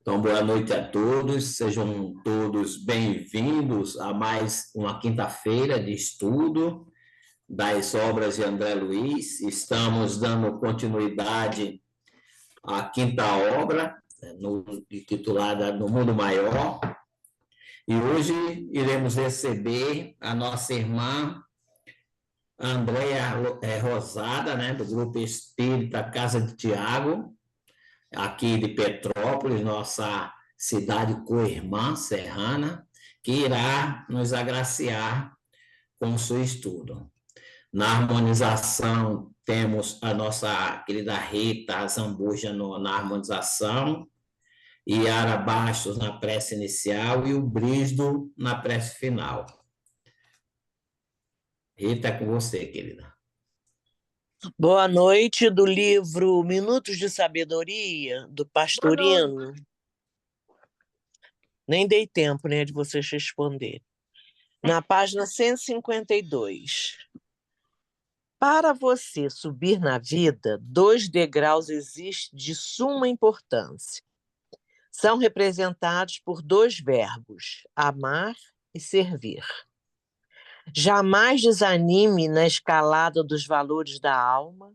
Então, boa noite a todos, sejam todos bem-vindos a mais uma quinta-feira de estudo das obras de André Luiz. Estamos dando continuidade à quinta obra, intitulada No Mundo Maior, e hoje iremos receber a nossa irmã Andréa Rosada, né, do Grupo Espírita Casa de Tiago, aqui de Petrópolis, nossa cidade co-irmã serrana, que irá nos agraciar com o seu estudo. Na harmonização, temos a nossa querida Rita Zambuja na harmonização, Yara Bastos na prece inicial e o Brígido na prece final. Rita, é com você, querida. Boa noite, do livro Minutos de Sabedoria, do Pastorino. Nem dei tempo, né, de vocês responderem. Na página 152. Para você subir na vida, 2 degraus existem de suma importância. São representados por 2 verbos, amar e servir. Jamais desanime na escalada dos valores da alma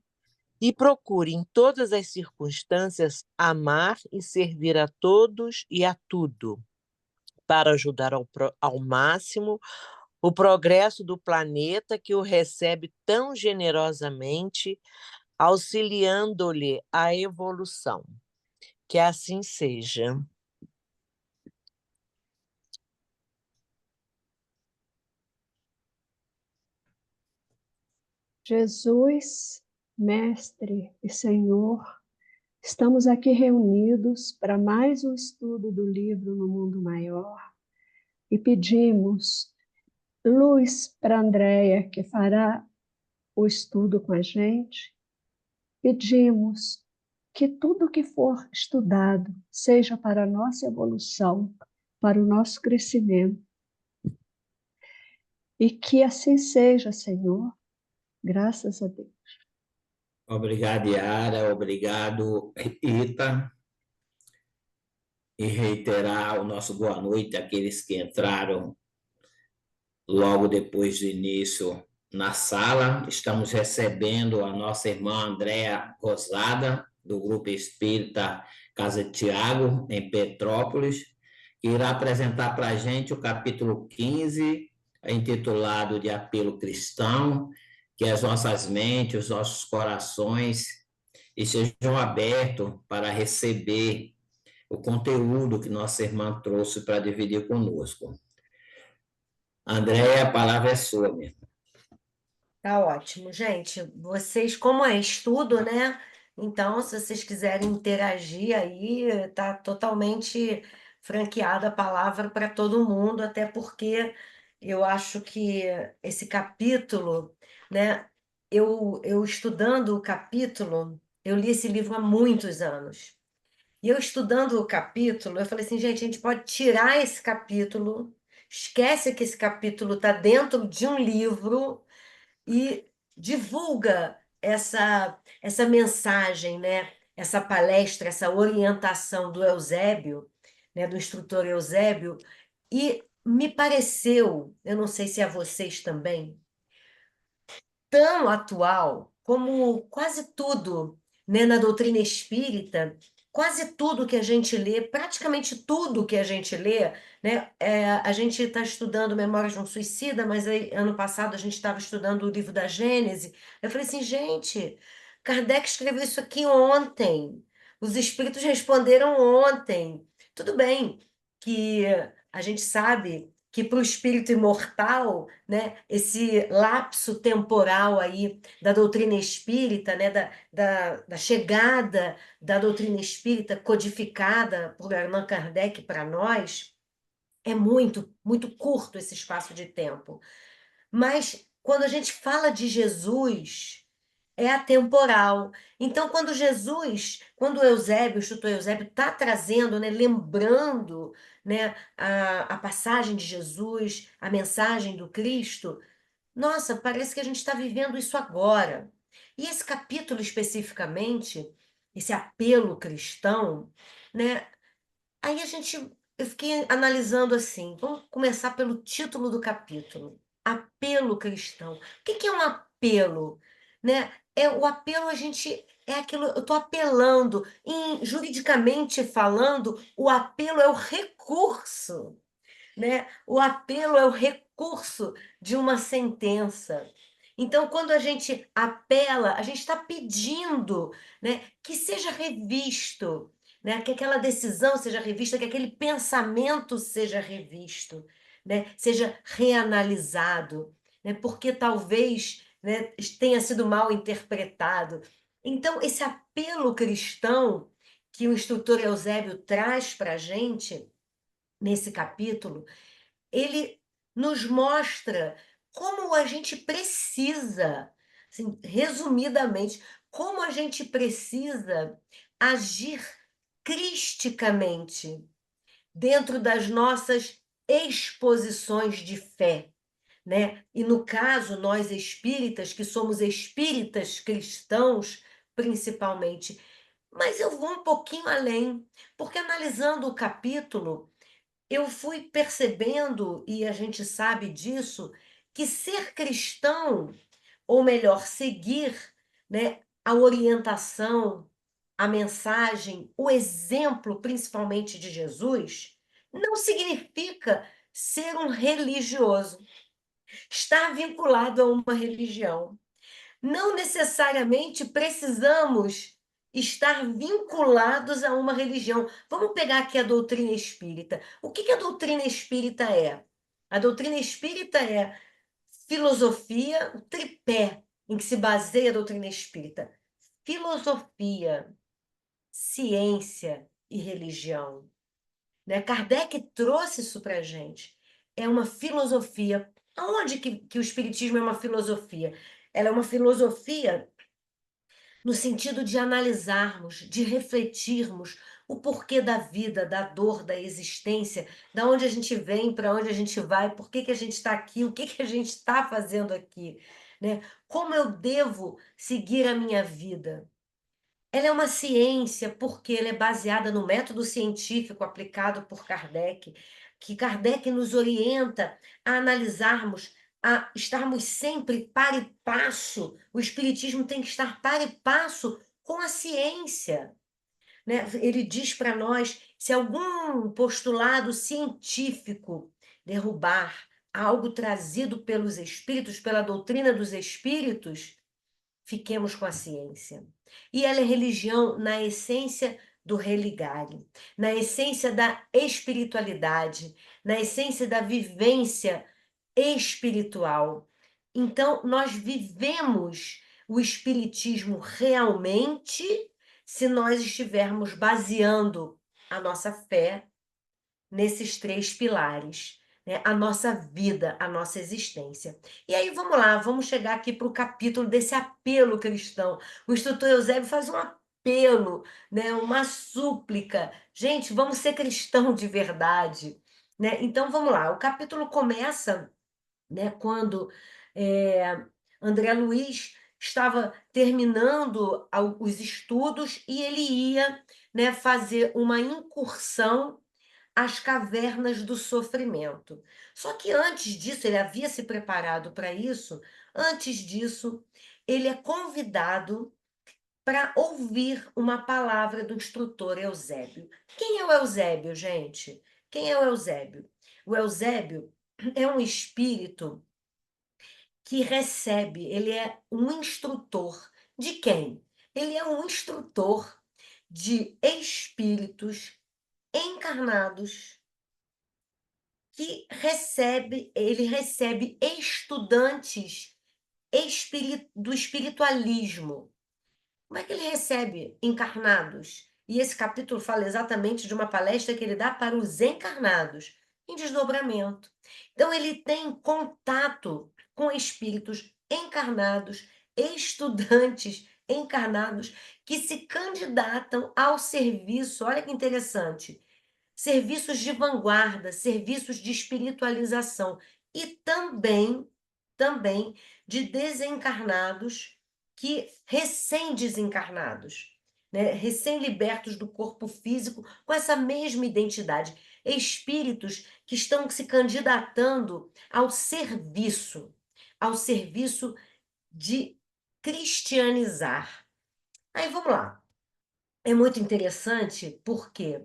e procure, em todas as circunstâncias, amar e servir a todos e a tudo, para ajudar ao máximo o progresso do planeta que o recebe tão generosamente, auxiliando-lhe a evolução. Que assim seja. Jesus, Mestre e Senhor, estamos aqui reunidos para mais um estudo do livro No Mundo Maior e pedimos luz para Andréia, que fará o estudo com a gente. Pedimos que tudo que for estudado seja para a nossa evolução, para o nosso crescimento. E que assim seja, Senhor, graças a Deus. Obrigado, Yara. Obrigado, Rita. E reiterar o nosso boa noite àqueles que entraram logo depois do início na sala. Estamos recebendo a nossa irmã Andréa Rosada, do Grupo Espírita Casa de Tiago, em Petrópolis, que irá apresentar para a gente o capítulo 15, intitulado de Apelo Cristão, que as nossas mentes, os nossos corações estejam abertos para receber o conteúdo que nossa irmã trouxe para dividir conosco. Andréia, a palavra é sua, mesmo. Tá ótimo, gente. Vocês, como é estudo, né? Então, se vocês quiserem interagir aí, tá totalmente franqueada a palavra para todo mundo, até porque eu acho que esse capítulo, né? Eu estudando o capítulo, eu li esse livro há muitos anos. E eu estudando o capítulo, eu falei assim, gente, a gente pode tirar esse capítulo, esquece que esse capítulo está dentro de um livro e divulga essa mensagem, né? Essa palestra, essa orientação do Eusébio, né? Do instrutor Eusébio, e me pareceu, eu não sei se a vocês também, tão atual como quase tudo, né, na doutrina espírita, quase tudo que a gente lê, praticamente tudo que a gente lê, né, a gente está estudando Memórias de um Suicida, mas aí, ano passado a gente estava estudando o livro da Gênese. Eu falei assim, gente, Kardec escreveu isso aqui ontem, os espíritos responderam ontem. Tudo bem que a gente sabe que para o espírito imortal, né, esse lapso temporal aí da doutrina espírita, né, da chegada da doutrina espírita codificada por Allan Kardec para nós, é muito, muito curto esse espaço de tempo. Mas quando a gente fala de Jesus, é atemporal. Então, quando o Eusébio, o instrutor Eusébio, está trazendo, né, lembrando, né, a passagem de Jesus, a mensagem do Cristo, nossa, parece que a gente está vivendo isso agora. E esse capítulo especificamente, esse apelo cristão, né, Aí eu fiquei analisando assim, vamos começar pelo título do capítulo, apelo cristão. O que que é um apelo, né? O apelo é aquilo, eu estou apelando, juridicamente falando, o apelo é o recurso, né? O apelo é o recurso de uma sentença. Então, quando a gente apela, a gente está pedindo, né, que seja revisto, né, que aquela decisão seja revista, que aquele pensamento seja revisto, né, seja reanalisado, né, porque talvez, né, tenha sido mal interpretado. Então, esse apelo cristão que o instrutor Eusébio traz para a gente nesse capítulo, ele nos mostra como a gente precisa, assim, resumidamente, como a gente precisa agir cristicamente dentro das nossas exposições de fé, né? E no caso, nós espíritas, que somos espíritas cristãos, principalmente. Mas eu vou um pouquinho além, porque analisando o capítulo, eu fui percebendo, e a gente sabe disso, que ser cristão, ou melhor, seguir, né, a orientação, a mensagem, o exemplo, principalmente de Jesus, não significa ser um religioso, estar vinculado a uma religião. Não necessariamente precisamos estar vinculados a uma religião. Vamos pegar aqui a doutrina espírita. O que que a doutrina espírita é? A doutrina espírita é filosofia, o tripé em que se baseia a doutrina espírita. Filosofia, ciência e religião. Né? Kardec trouxe isso para a gente. É uma filosofia. Aonde que o espiritismo é uma filosofia? Ela é uma filosofia no sentido de analisarmos, de refletirmos o porquê da vida, da dor, da existência, da onde a gente vem, para onde a gente vai, por que que a gente está aqui, o que que a gente está fazendo aqui, né? Como eu devo seguir a minha vida? Ela é uma ciência porque ela é baseada no método científico aplicado por Kardec, que Kardec nos orienta a analisarmos, a estarmos sempre para e passo. O espiritismo tem que estar para e passo com a ciência, né? Ele diz para nós, se algum postulado científico derrubar algo trazido pelos espíritos, pela doutrina dos espíritos, fiquemos com a ciência. E ela é religião na essência do religare, na essência da espiritualidade, na essência da vivência espiritual. Então, nós vivemos o espiritismo realmente se nós estivermos baseando a nossa fé nesses três pilares, né? A nossa vida, a nossa existência. E aí vamos lá, vamos chegar aqui para o capítulo desse apelo cristão. O instrutor Eusébio faz um apelo, né? Uma súplica. Gente, vamos ser cristão de verdade, né? Então vamos lá, o capítulo começa, né, quando André Luiz estava terminando os estudos e ele ia, né, fazer uma incursão as cavernas do sofrimento. Só que antes disso, ele havia se preparado para isso, antes disso, ele é convidado para ouvir uma palavra do instrutor Eusébio. Quem é o Eusébio, gente? Quem é o Eusébio? O Eusébio é um espírito que recebe, ele é um instrutor de quem? Ele é um instrutor de espíritos encarnados que ele recebe estudantes do espiritualismo. Como é que ele recebe encarnados? E esse capítulo fala exatamente de uma palestra que ele dá para os encarnados, em desdobramento. Então, ele tem contato com espíritos encarnados, estudantes encarnados, que se candidatam ao serviço. Olha que interessante, serviços de vanguarda, serviços de espiritualização e também de desencarnados que recém-desencarnados, né, recém-libertos do corpo físico, com essa mesma identidade. Espíritos que estão se candidatando ao serviço de cristianizar. Aí vamos lá. É muito interessante porque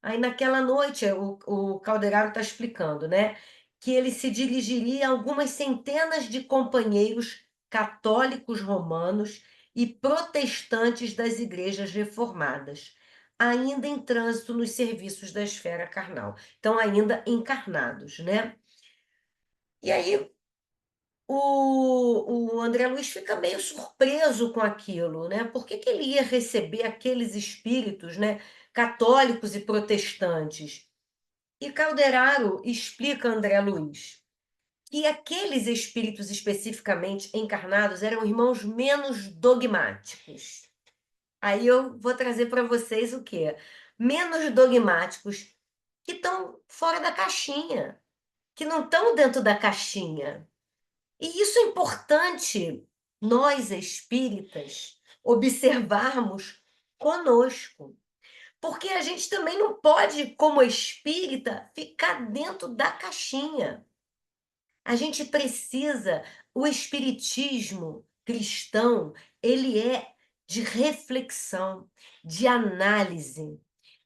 aí naquela noite o Calderaro está explicando, né, que ele se dirigiria a algumas centenas de companheiros católicos romanos e protestantes das igrejas reformadas, ainda em trânsito nos serviços da esfera carnal. Então, ainda encarnados, né? E aí o André Luiz fica meio surpreso com aquilo, né? Por que que ele ia receber aqueles espíritos, né, católicos e protestantes? E Calderaro explica a André Luiz que aqueles espíritos especificamente encarnados eram irmãos menos dogmáticos. Aí eu vou trazer para vocês o quê? Menos dogmáticos, que estão fora da caixinha, que não estão dentro da caixinha. E isso é importante nós espíritas observarmos conosco. Porque a gente também não pode, como espírita, ficar dentro da caixinha. A gente precisa, o espiritismo cristão, ele é de reflexão, de análise.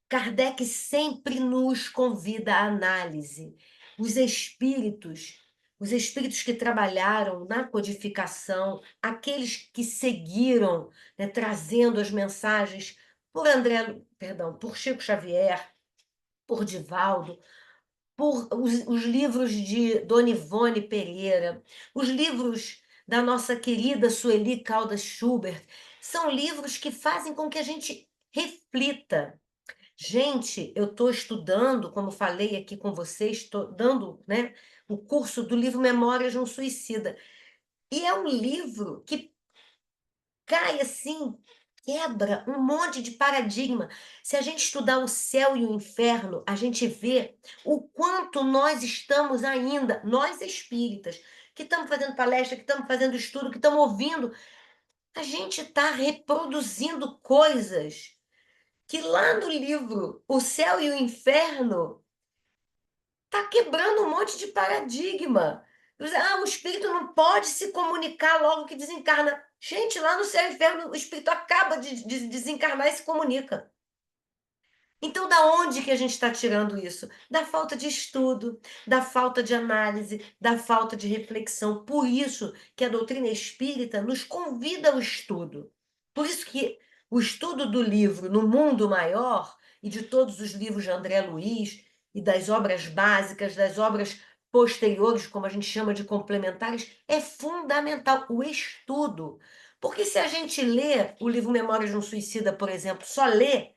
Kardec sempre nos convida à análise. Os espíritos que trabalharam na codificação, aqueles que seguiram, né, trazendo as mensagens por Chico Xavier, por Divaldo, por os livros de Dona Ivone Pereira, os livros da nossa querida Sueli Caldas Schubert, são livros que fazem com que a gente reflita. Gente, eu estou estudando, como falei aqui com vocês, estou dando, né, o curso do livro Memórias de um Suicida. E é um livro que cai assim, quebra um monte de paradigma. Se a gente estudar o céu e o inferno, a gente vê o quanto nós estamos ainda, nós espíritas, que estamos fazendo palestra, que estamos fazendo estudo, que estamos ouvindo, a gente está reproduzindo coisas que lá no livro O Céu e o Inferno está quebrando um monte de paradigma. O espírito não pode se comunicar logo que desencarna. Gente, lá no Céu e Inferno, o espírito acaba de desencarnar e se comunica. Então, da onde que a gente está tirando isso? Da falta de estudo, da falta de análise, da falta de reflexão. Por isso que a doutrina espírita nos convida ao estudo. Por isso que o estudo do livro No Mundo Maior e de todos os livros de André Luiz e das obras básicas, das obras posteriores, como a gente chama de complementares, é fundamental o estudo. Porque se a gente lê o livro Memórias de um Suicida, por exemplo, só lê,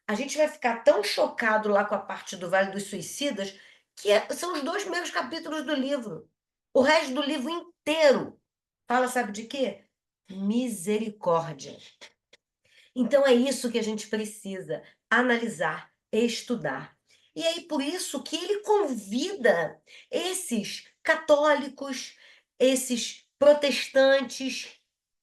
a gente vai ficar tão chocado lá com a parte do Vale dos Suicidas, que são os 2 primeiros capítulos do livro. O resto do livro inteiro fala, sabe de quê? Misericórdia. Então é isso que a gente precisa analisar, estudar. E aí por isso que ele convida esses católicos, esses protestantes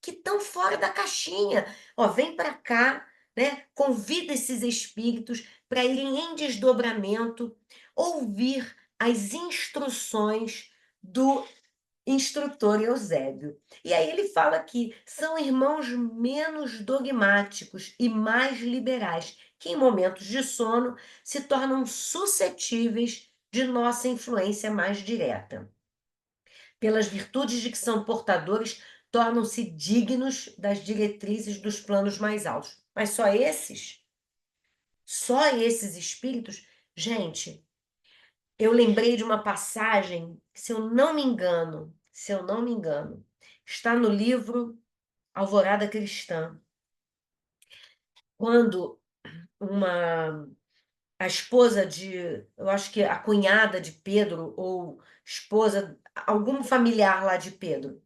que estão fora da caixinha. Ó, vem para cá, né? Convida esses espíritos para irem em desdobramento, ouvir as instruções do instrutor Eusébio. E aí ele fala que são irmãos menos dogmáticos e mais liberais, que em momentos de sono se tornam suscetíveis de nossa influência mais direta. Pelas virtudes de que são portadores, tornam-se dignos das diretrizes dos planos mais altos. Mas só esses espíritos, gente, eu lembrei de uma passagem, se eu não me engano, está no livro Alvorada Cristã, quando a esposa eu acho que a cunhada de Pedro, ou esposa, algum familiar lá de Pedro,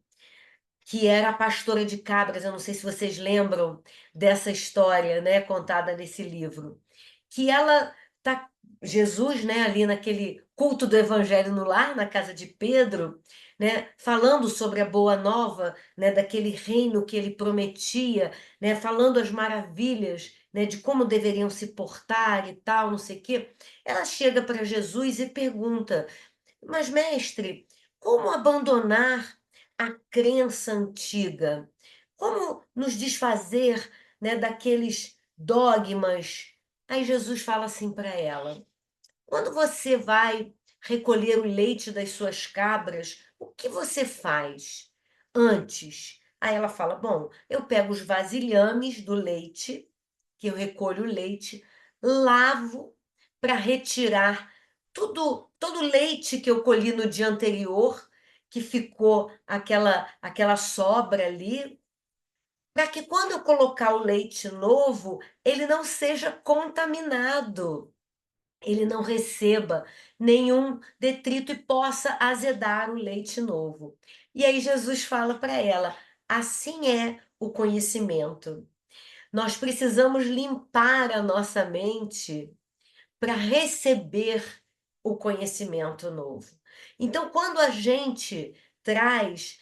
que era a pastora de cabras, eu não sei se vocês lembram dessa história, né, contada nesse livro, que ela tá Jesus, né, ali naquele culto do evangelho no lar, na casa de Pedro, né, falando sobre a boa nova, né, daquele reino que ele prometia, né, falando as maravilhas, né, de como deveriam se portar e tal, não sei o quê. Ela chega para Jesus e pergunta: Mas, mestre, como abandonar a crença antiga? Como nos desfazer, né, daqueles dogmas? Aí Jesus fala assim para ela: quando você vai recolher o leite das suas cabras, o que você faz antes? Aí ela fala: bom, eu pego os vasilhames do leite, que eu recolho o leite, lavo para retirar todo o leite que eu colhi no dia anterior, que ficou aquela sobra ali, para que quando eu colocar o leite novo, ele não seja contaminado, ele não receba nenhum detrito e possa azedar o leite novo. E aí Jesus fala para ela: assim é o conhecimento. Nós precisamos limpar a nossa mente para receber o conhecimento novo. Então, quando a gente traz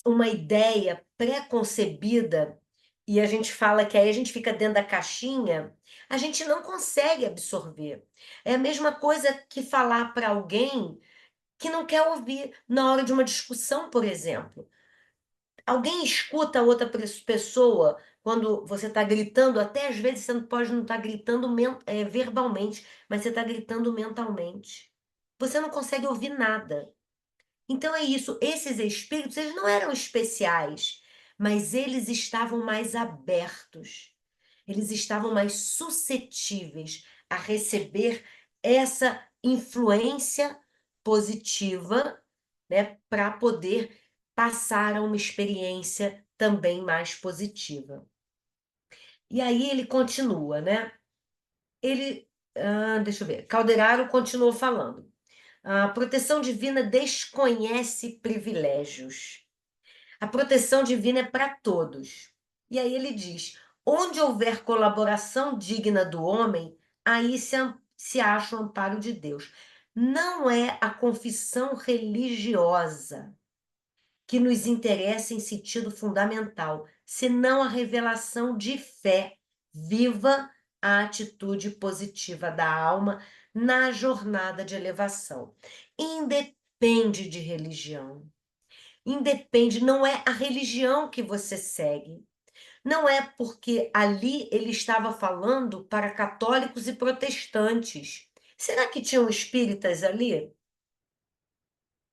uma ideia pré-concebida e a gente fala que aí a gente fica dentro da caixinha, a gente não consegue absorver. É a mesma coisa que falar para alguém que não quer ouvir na hora de uma discussão, por exemplo. Alguém escuta a outra pessoa quando você está gritando, até às vezes você não pode não estar gritando verbalmente, mas você está gritando mentalmente. Você não consegue ouvir nada. Então é isso, esses espíritos, eles não eram especiais, mas eles estavam mais abertos, eles estavam mais suscetíveis a receber essa influência positiva, né, para poder passar a uma experiência também mais positiva. E aí ele continua, né? Deixa eu ver, Calderaro continuou falando. A proteção divina desconhece privilégios. A proteção divina é para todos. E aí ele diz: onde houver colaboração digna do homem, aí se acha o amparo de Deus. Não é a confissão religiosa que nos interessa em sentido fundamental, senão a revelação de fé viva, a atitude positiva da alma na jornada de elevação. Independe de religião. Independe, não é a religião que você segue. Não é porque ali ele estava falando para católicos e protestantes. Será que tinham espíritas ali?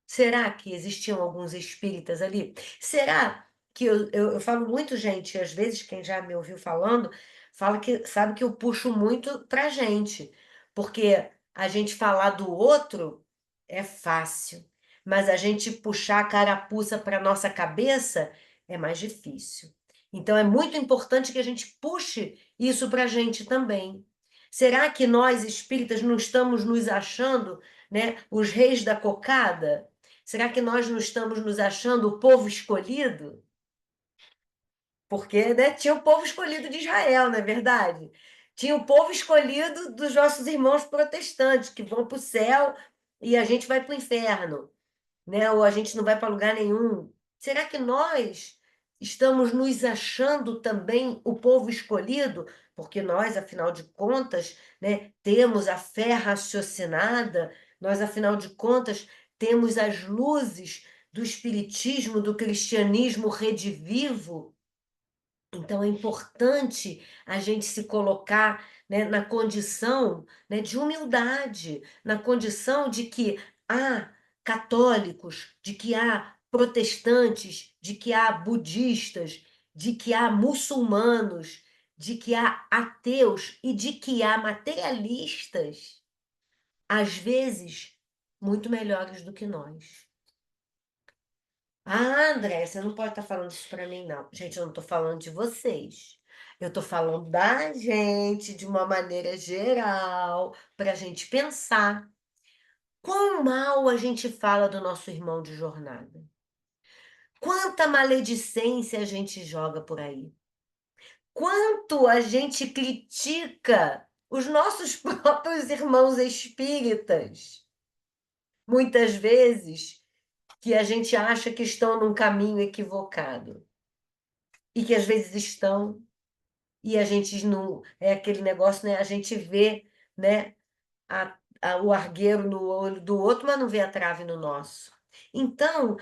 Será que existiam alguns espíritas ali? Será que eu falo muito, gente, às vezes quem já me ouviu falando, fala que sabe que eu puxo muito pra gente, porque a gente falar do outro é fácil, mas a gente puxar a carapuça para nossa cabeça é mais difícil. Então é muito importante que a gente puxe isso para a gente também. Será que nós espíritas não estamos nos achando, né, os reis da cocada? Será que nós não estamos nos achando o povo escolhido? Porque, né, tinha o povo escolhido de Israel, não é verdade? Tinha o povo escolhido dos nossos irmãos protestantes, que vão para o céu e a gente vai para o inferno, né? Ou a gente não vai para lugar nenhum. Será que nós estamos nos achando também o povo escolhido? Porque nós, afinal de contas, né, temos a fé raciocinada, nós, afinal de contas, temos as luzes do espiritismo, do cristianismo redivivo. Então, é importante a gente se colocar, né, na condição, né, de humildade, na condição de que há católicos, de que há protestantes, de que há budistas, de que há muçulmanos, de que há ateus e de que há materialistas, às vezes, muito melhores do que nós. Ah, André, você não pode estar falando isso para mim, não. Gente, eu não estou falando de vocês. Eu estou falando da gente de uma maneira geral, para a gente pensar. Quão mal a gente fala do nosso irmão de jornada? Quanta maledicência a gente joga por aí? Quanto a gente critica os nossos próprios irmãos espíritas? Muitas vezes que a gente acha que estão num caminho equivocado. E que às vezes estão, e a gente não... É aquele negócio, né? A gente vê, né, o argueiro no olho do outro, mas não vê a trave no nosso. Então,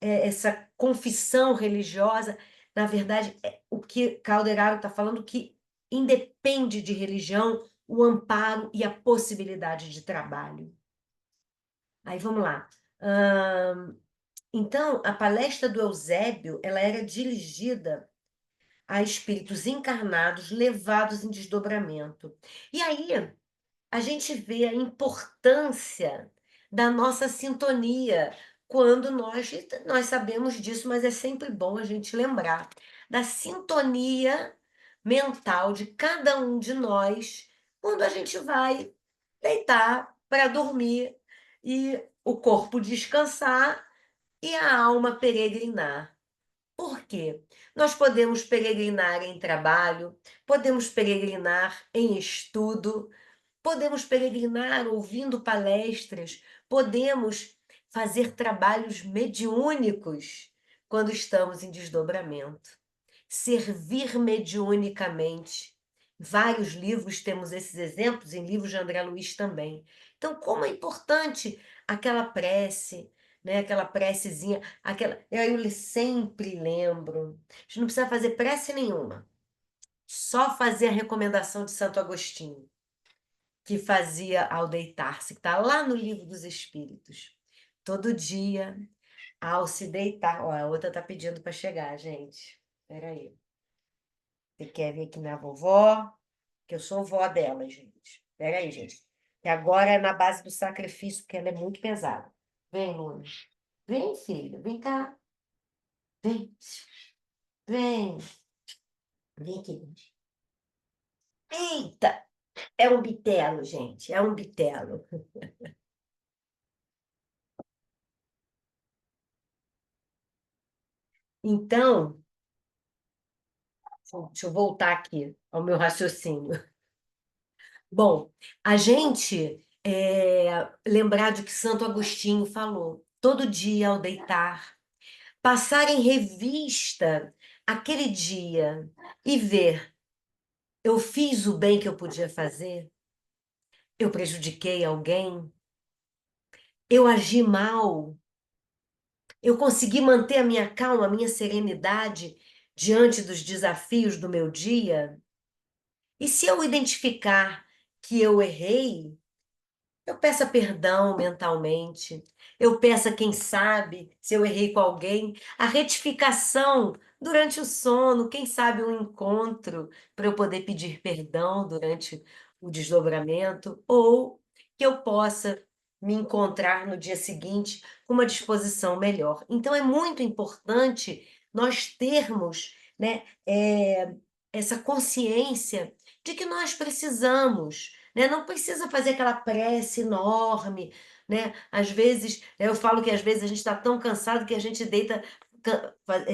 essa confissão religiosa, na verdade, o que Calderaro está falando, que independe de religião, o amparo e a possibilidade de trabalho. Aí vamos lá. Então, a palestra do Eusébio, ela era dirigida a espíritos encarnados levados em desdobramento. E aí a gente vê a importância da nossa sintonia quando nós sabemos disso, mas é sempre bom a gente lembrar da sintonia mental de cada um de nós quando a gente vai deitar para dormir e o corpo descansar e a alma peregrinar. Por quê? Nós podemos peregrinar em trabalho, podemos peregrinar em estudo, podemos peregrinar ouvindo palestras, podemos fazer trabalhos mediúnicos quando estamos em desdobramento. Servir mediunicamente. Vários livros temos esses exemplos, em livros de André Luiz também. Então, como é importante aquela prece, né? Aquela precezinha, eu sempre lembro. A gente não precisa fazer prece nenhuma, só fazer a recomendação de Santo Agostinho, que fazia ao deitar-se, que está lá no Livro dos Espíritos. Todo dia, ao se deitar... Ó, a outra está pedindo para chegar, gente. Espera aí. Você quer vir aqui na vovó? Que eu sou vó dela, gente. Espera aí, gente. Que agora é na base do sacrifício, porque ela é muito pesada. Vem, Luna. Vem, filha. Vem cá. Vem. Vem. Vem aqui, gente. Eita! É um bitelo, gente. É um bitelo. Então, deixa eu voltar aqui ao meu raciocínio. Bom, a gente lembrar de que Santo Agostinho falou, todo dia ao deitar, passar em revista aquele dia e ver, eu fiz o bem que eu podia fazer? Eu prejudiquei alguém? Eu agi mal? Eu consegui manter a minha calma, a minha serenidade diante dos desafios do meu dia? E se eu identificar que eu errei, eu peço perdão mentalmente. Eu peço, quem sabe, se eu errei com alguém, a retificação durante o sono, quem sabe um encontro para eu poder pedir perdão durante o desdobramento, ou que eu possa me encontrar no dia seguinte com uma disposição melhor. Então, é muito importante nós termos, né, essa consciência de que nós precisamos, né? Não precisa fazer aquela prece enorme, né? Às vezes, eu falo que às vezes a gente está tão cansado que a gente deita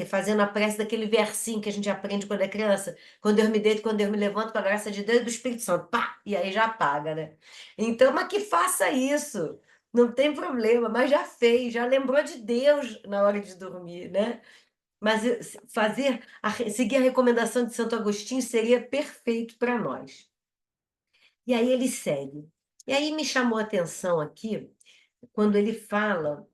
fazendo a prece daquele versinho que a gente aprende quando é criança. Quando Deus me deito, quando Deus me levanto, com a graça de Deus e do Espírito Santo. Pá! E aí já apaga, né? Então, mas que faça isso. Não tem problema, mas já fez, já lembrou de Deus na hora de dormir, né? Mas seguir a recomendação de Santo Agostinho seria perfeito para nós. E aí ele segue. E aí me chamou a atenção aqui, quando ele fala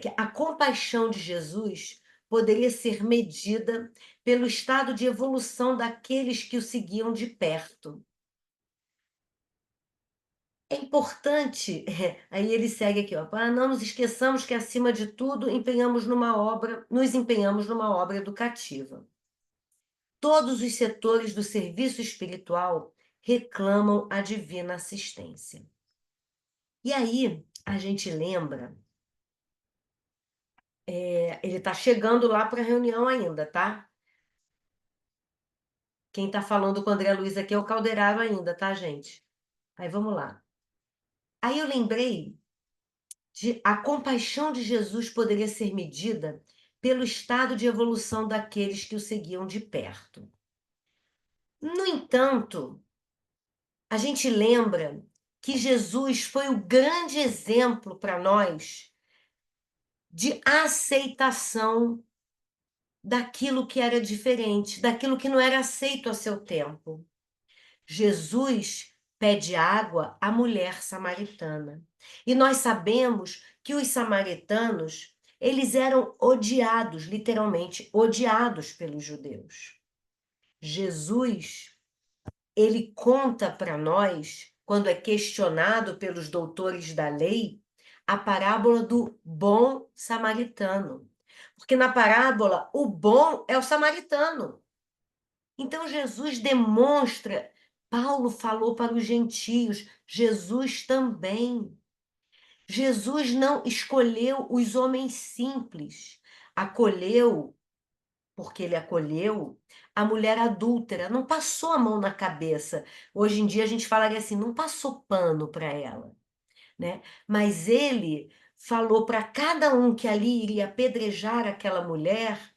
que a compaixão de Jesus poderia ser medida pelo estado de evolução daqueles que o seguiam de perto. É importante, aí ele segue aqui, ó, para não nos esqueçamos que, acima de tudo, nos empenhamos numa obra educativa. Todos os setores do serviço espiritual reclamam a divina assistência. E aí, a gente lembra, ele está chegando lá para a reunião ainda, tá? Quem está falando com o André Luiz aqui é o Calderaro ainda, tá, gente? Aí vamos lá. Aí eu lembrei de a compaixão de Jesus poderia ser medida pelo estado de evolução daqueles que o seguiam de perto. No entanto, a gente lembra que Jesus foi o grande exemplo para nós de aceitação daquilo que era diferente, daquilo que não era aceito a seu tempo. Jesus pede água à mulher samaritana. E nós sabemos que os samaritanos, eles eram odiados, literalmente odiados pelos judeus. Jesus, ele conta para nós, quando é questionado pelos doutores da lei, a parábola do bom samaritano. Porque na parábola, o bom é o samaritano. Então Jesus demonstra, Paulo falou para os gentios, Jesus também. Jesus não escolheu os homens simples, acolheu, porque ele acolheu a mulher adúltera, não passou a mão na cabeça. Hoje em dia a gente falaria assim, não passou pano para ela, né? Mas ele falou para cada um que ali iria apedrejar aquela mulher,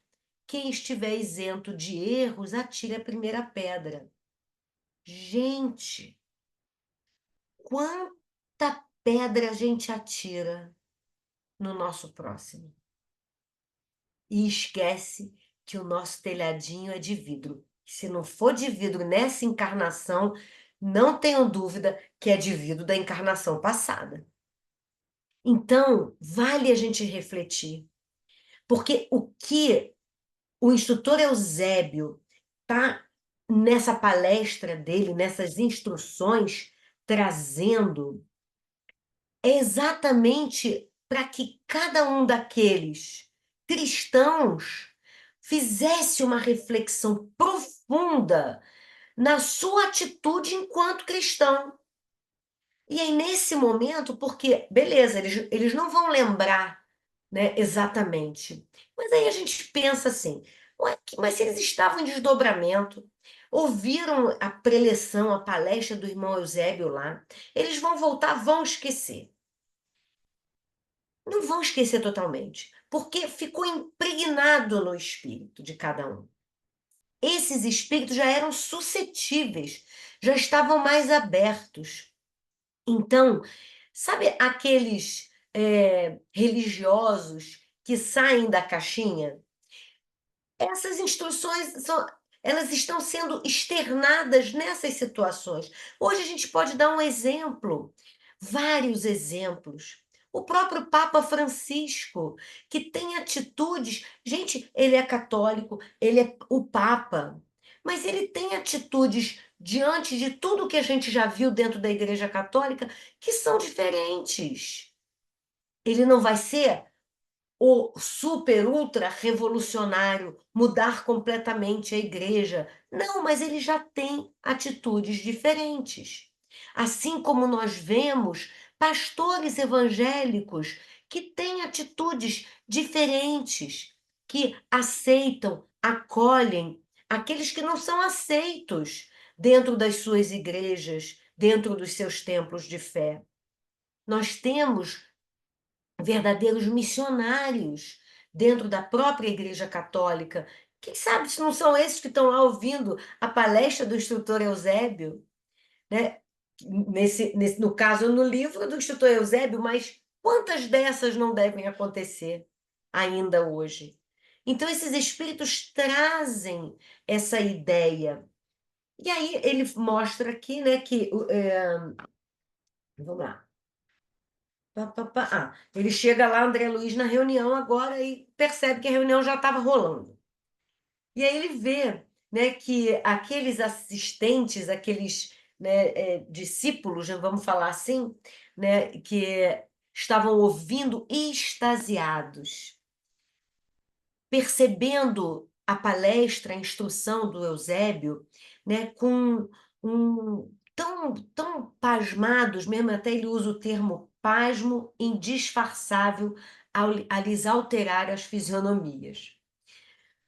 quem estiver isento de erros, atire a primeira pedra. Gente, quanta pedra a gente atira no nosso próximo e esquece que o nosso telhadinho é de vidro. Se não for de vidro nessa encarnação, não tenho dúvida que é de vidro da encarnação passada. Então, vale a gente refletir, porque o que o instrutor Eusébio está nessa palestra dele, nessas instruções, trazendo é exatamente para que cada um daqueles cristãos fizesse uma reflexão profunda na sua atitude enquanto cristão. E aí, nesse momento, porque, beleza, eles não vão lembrar, né, exatamente. Mas aí a gente pensa assim, ué, mas se eles estavam em desdobramento, ouviram a preleção, a palestra do irmão Eusébio lá, eles vão voltar, vão esquecer. Não vão esquecer totalmente, porque ficou impregnado no espírito de cada um. Esses espíritos já eram suscetíveis, já estavam mais abertos. Então, sabe aqueles religiosos que saem da caixinha? Essas instruções elas estão sendo externadas nessas situações. Hoje a gente pode dar um exemplo, vários exemplos. O próprio Papa Francisco, que tem atitudes. Gente, ele é católico, ele é o Papa, mas ele tem atitudes diante de tudo que a gente já viu dentro da Igreja Católica que são diferentes. Ele não vai ser o super ultra revolucionário, mudar completamente a igreja. Não, mas ele já tem atitudes diferentes. Assim como nós vemos pastores evangélicos que têm atitudes diferentes, que aceitam, acolhem aqueles que não são aceitos dentro das suas igrejas, dentro dos seus templos de fé. Nós temos verdadeiros missionários dentro da própria Igreja Católica. Quem sabe se não são esses que estão lá ouvindo a palestra do instrutor Eusébio, né? No caso, no livro do instrutor Eusébio, mas quantas dessas não devem acontecer ainda hoje? Então, esses espíritos trazem essa ideia. E aí ele mostra aqui, né, que... vamos lá. Ele chega lá, André Luiz, na reunião agora e percebe que a reunião já estava rolando. E aí ele vê, né, que aqueles assistentes, aqueles, né, discípulos, vamos falar assim, né, que estavam ouvindo extasiados, percebendo a palestra, a instrução do Eusébio, né, com tão pasmados, mesmo até ele usa o termo pasmo indisfarçável a lhes alterar as fisionomias.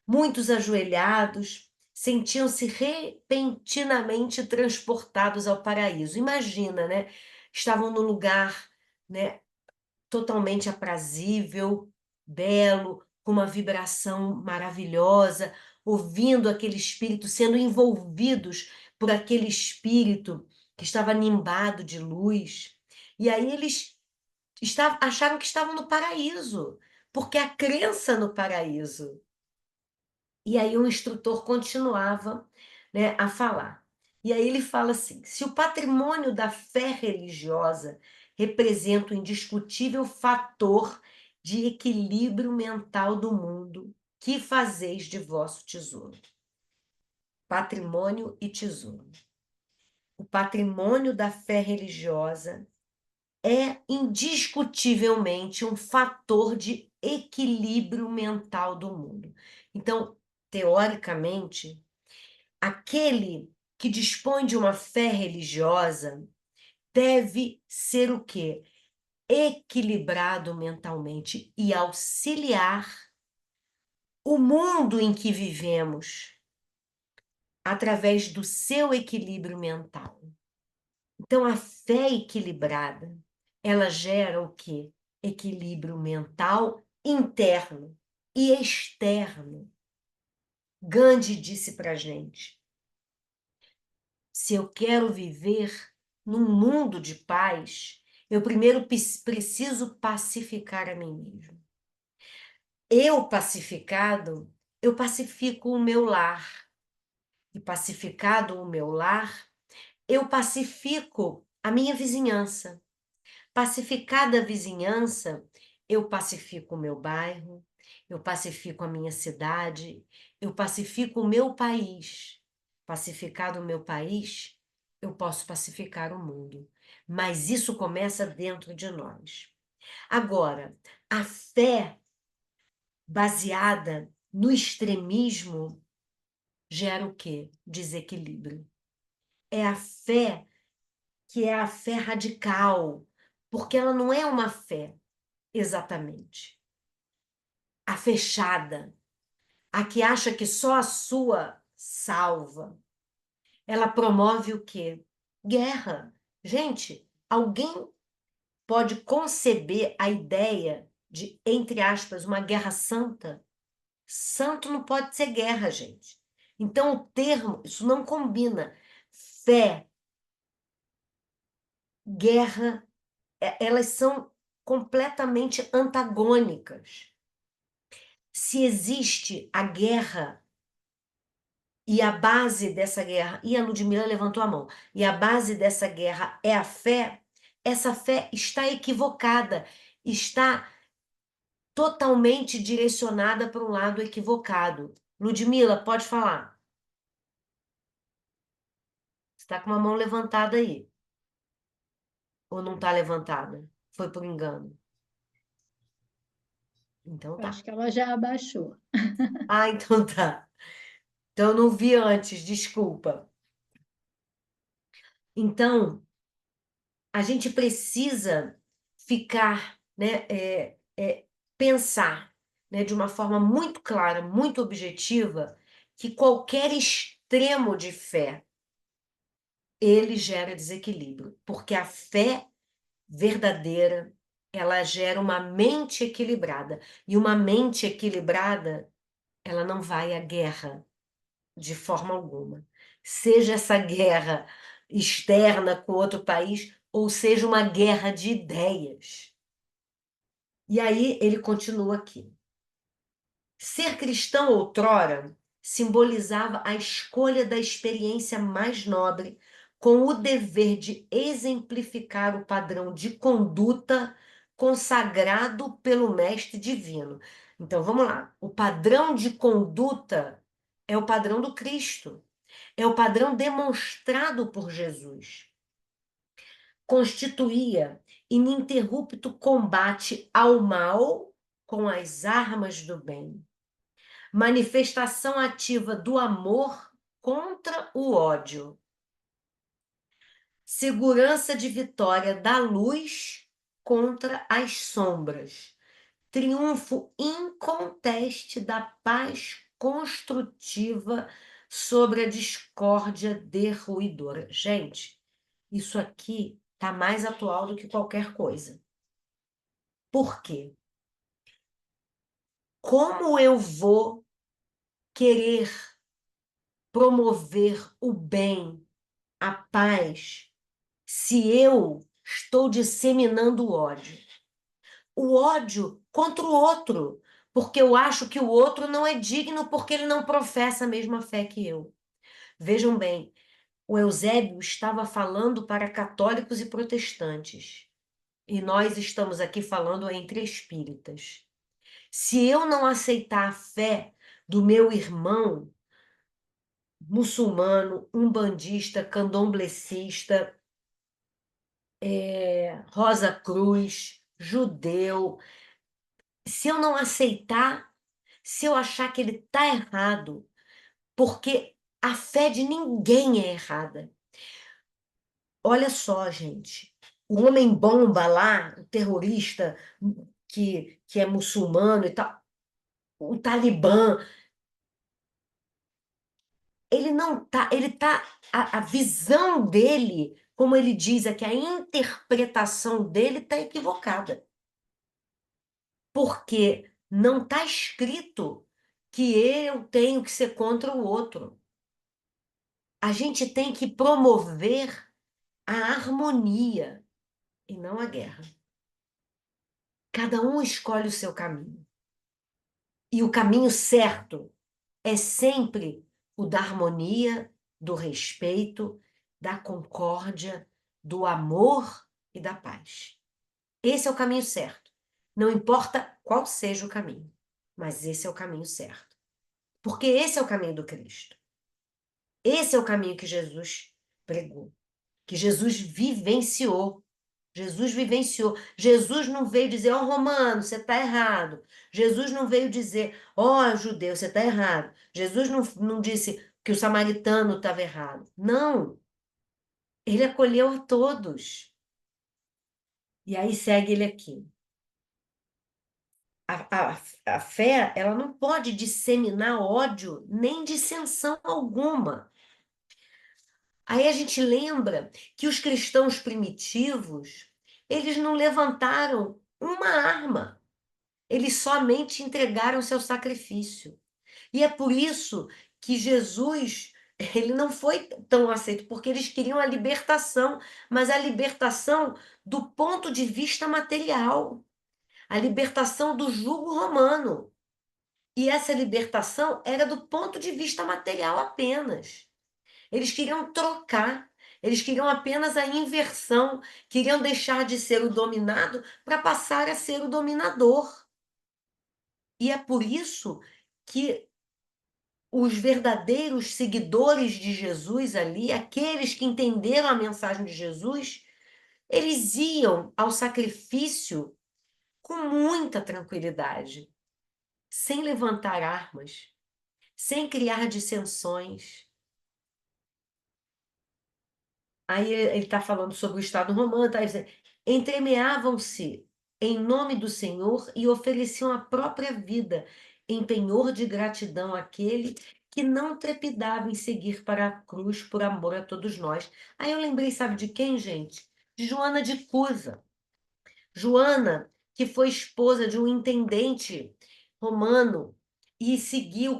Muitos ajoelhados sentiam-se repentinamente transportados ao paraíso. Imagina, né? Estavam num lugar, né, totalmente aprazível, belo, com uma vibração maravilhosa, ouvindo aquele espírito, sendo envolvidos por aquele espírito que estava nimbado de luz. E aí eles acharam que estavam no paraíso, porque a crença no paraíso. E aí o instrutor continuava, né, a falar. E aí ele fala assim: se o patrimônio da fé religiosa representa o indiscutível fator de equilíbrio mental do mundo, que fazeis de vosso tesouro? Patrimônio e tesouro. O patrimônio da fé religiosa é indiscutivelmente um fator de equilíbrio mental do mundo. Então, teoricamente, aquele que dispõe de uma fé religiosa deve ser o quê? Equilibrado mentalmente e auxiliar o mundo em que vivemos através do seu equilíbrio mental. Então, a fé equilibrada, ela gera o quê? Equilíbrio mental interno e externo. Gandhi disse para a gente: se eu quero viver num mundo de paz, eu primeiro preciso pacificar a mim mesmo. Eu pacificado, eu pacifico o meu lar. E pacificado o meu lar, eu pacifico a minha vizinhança. Pacificada a vizinhança, eu pacifico o meu bairro, eu pacifico a minha cidade, eu pacifico o meu país. Pacificado o meu país, eu posso pacificar o mundo. Mas isso começa dentro de nós. Agora, a fé baseada no extremismo gera o quê? Desequilíbrio. É a fé que é a fé radical, porque ela não é uma fé exatamente. A fechada, a que acha que só a sua salva. Ela promove o quê? Guerra. Gente, alguém pode conceber a ideia de, entre aspas, uma guerra santa? Santo não pode ser guerra, gente. Então, o termo, isso não combina. Fé, guerra, elas são completamente antagônicas. Se existe a guerra e a base dessa guerra, e a Ludmilla levantou a mão, e a base dessa guerra é a fé, essa fé está equivocada, está totalmente direcionada para um lado equivocado. Ludmilla, pode falar. Você está com uma mão levantada aí. Ou não está levantada? Foi por engano. Então Eu tá. acho que ela já abaixou. Ah, então tá. Então eu não vi antes, desculpa. Então, a gente precisa ficar, né, pensar, né, de uma forma muito clara, muito objetiva, que qualquer extremo de fé, ele gera desequilíbrio, porque a fé verdadeira, ela gera uma mente equilibrada, e uma mente equilibrada, ela não vai à guerra de forma alguma. Seja essa guerra externa com outro país, ou seja uma guerra de ideias. E aí ele continua aqui. Ser cristão outrora simbolizava a escolha da experiência mais nobre, com o dever de exemplificar o padrão de conduta consagrado pelo Mestre Divino. Então vamos lá. O padrão de conduta é o padrão do Cristo. É o padrão demonstrado por Jesus. Constituía ininterrupto combate ao mal com as armas do bem. Manifestação ativa do amor contra o ódio. Segurança de vitória da luz contra as sombras. Triunfo inconteste da paz construtiva sobre a discórdia derruidora. Gente, isso aqui está mais atual do que qualquer coisa. Por quê? Como eu vou querer promover o bem, a paz, se eu estou disseminando o ódio? o ódio contra o outro, porque eu acho que o outro não é digno porque ele não professa a mesma fé que eu. Vejam bem, o Eusébio estava falando para católicos e protestantes, e nós estamos aqui falando entre espíritas. Se eu não aceitar a fé do meu irmão muçulmano, umbandista, candomblessista, Rosa Cruz, judeu, se eu não aceitar, se eu achar que ele está errado, porque a fé de ninguém é errada. Olha só, gente, o homem-bomba lá, o terrorista que é muçulmano e tal, o Talibã, ele não tá, ele tá, a visão dele, como ele diz aqui, a interpretação dele está equivocada. Porque não está escrito que eu tenho que ser contra o outro. A gente tem que promover a harmonia e não a guerra. Cada um escolhe o seu caminho. E o caminho certo é sempre o da harmonia, do respeito, da concórdia, do amor e da paz. Esse é o caminho certo. Não importa qual seja o caminho, mas esse é o caminho certo. Porque esse é o caminho do Cristo. Esse é o caminho que Jesus pregou, que Jesus vivenciou. Jesus vivenciou. Jesus não veio dizer, ó, romano, você está errado. Jesus não veio dizer, ó, judeu, você está errado. Jesus não disse que o samaritano estava errado. Não. Ele acolheu a todos. E aí segue ele aqui. A fé, ela não pode disseminar ódio nem dissensão alguma. Aí a gente lembra que os cristãos primitivos, eles não levantaram uma arma. Eles somente entregaram seu sacrifício. E é por isso que Jesus, ele não foi tão aceito, porque eles queriam a libertação, mas a libertação do ponto de vista material, a libertação do jugo romano. E essa libertação era do ponto de vista material apenas. Eles queriam trocar, eles queriam apenas a inversão, queriam deixar de ser o dominado para passar a ser o dominador. E é por isso que os verdadeiros seguidores de Jesus ali, aqueles que entenderam a mensagem de Jesus, eles iam ao sacrifício com muita tranquilidade, sem levantar armas, sem criar dissensões. Aí ele está falando sobre o Estado romano, tá dizendo, entremeavam-se em nome do Senhor e ofereciam a própria vida em penhor de gratidão àquele que não trepidava em seguir para a cruz por amor a todos nós. Aí eu lembrei, sabe de quem, gente? De Joana de Cusa. Joana, que foi esposa de um intendente romano e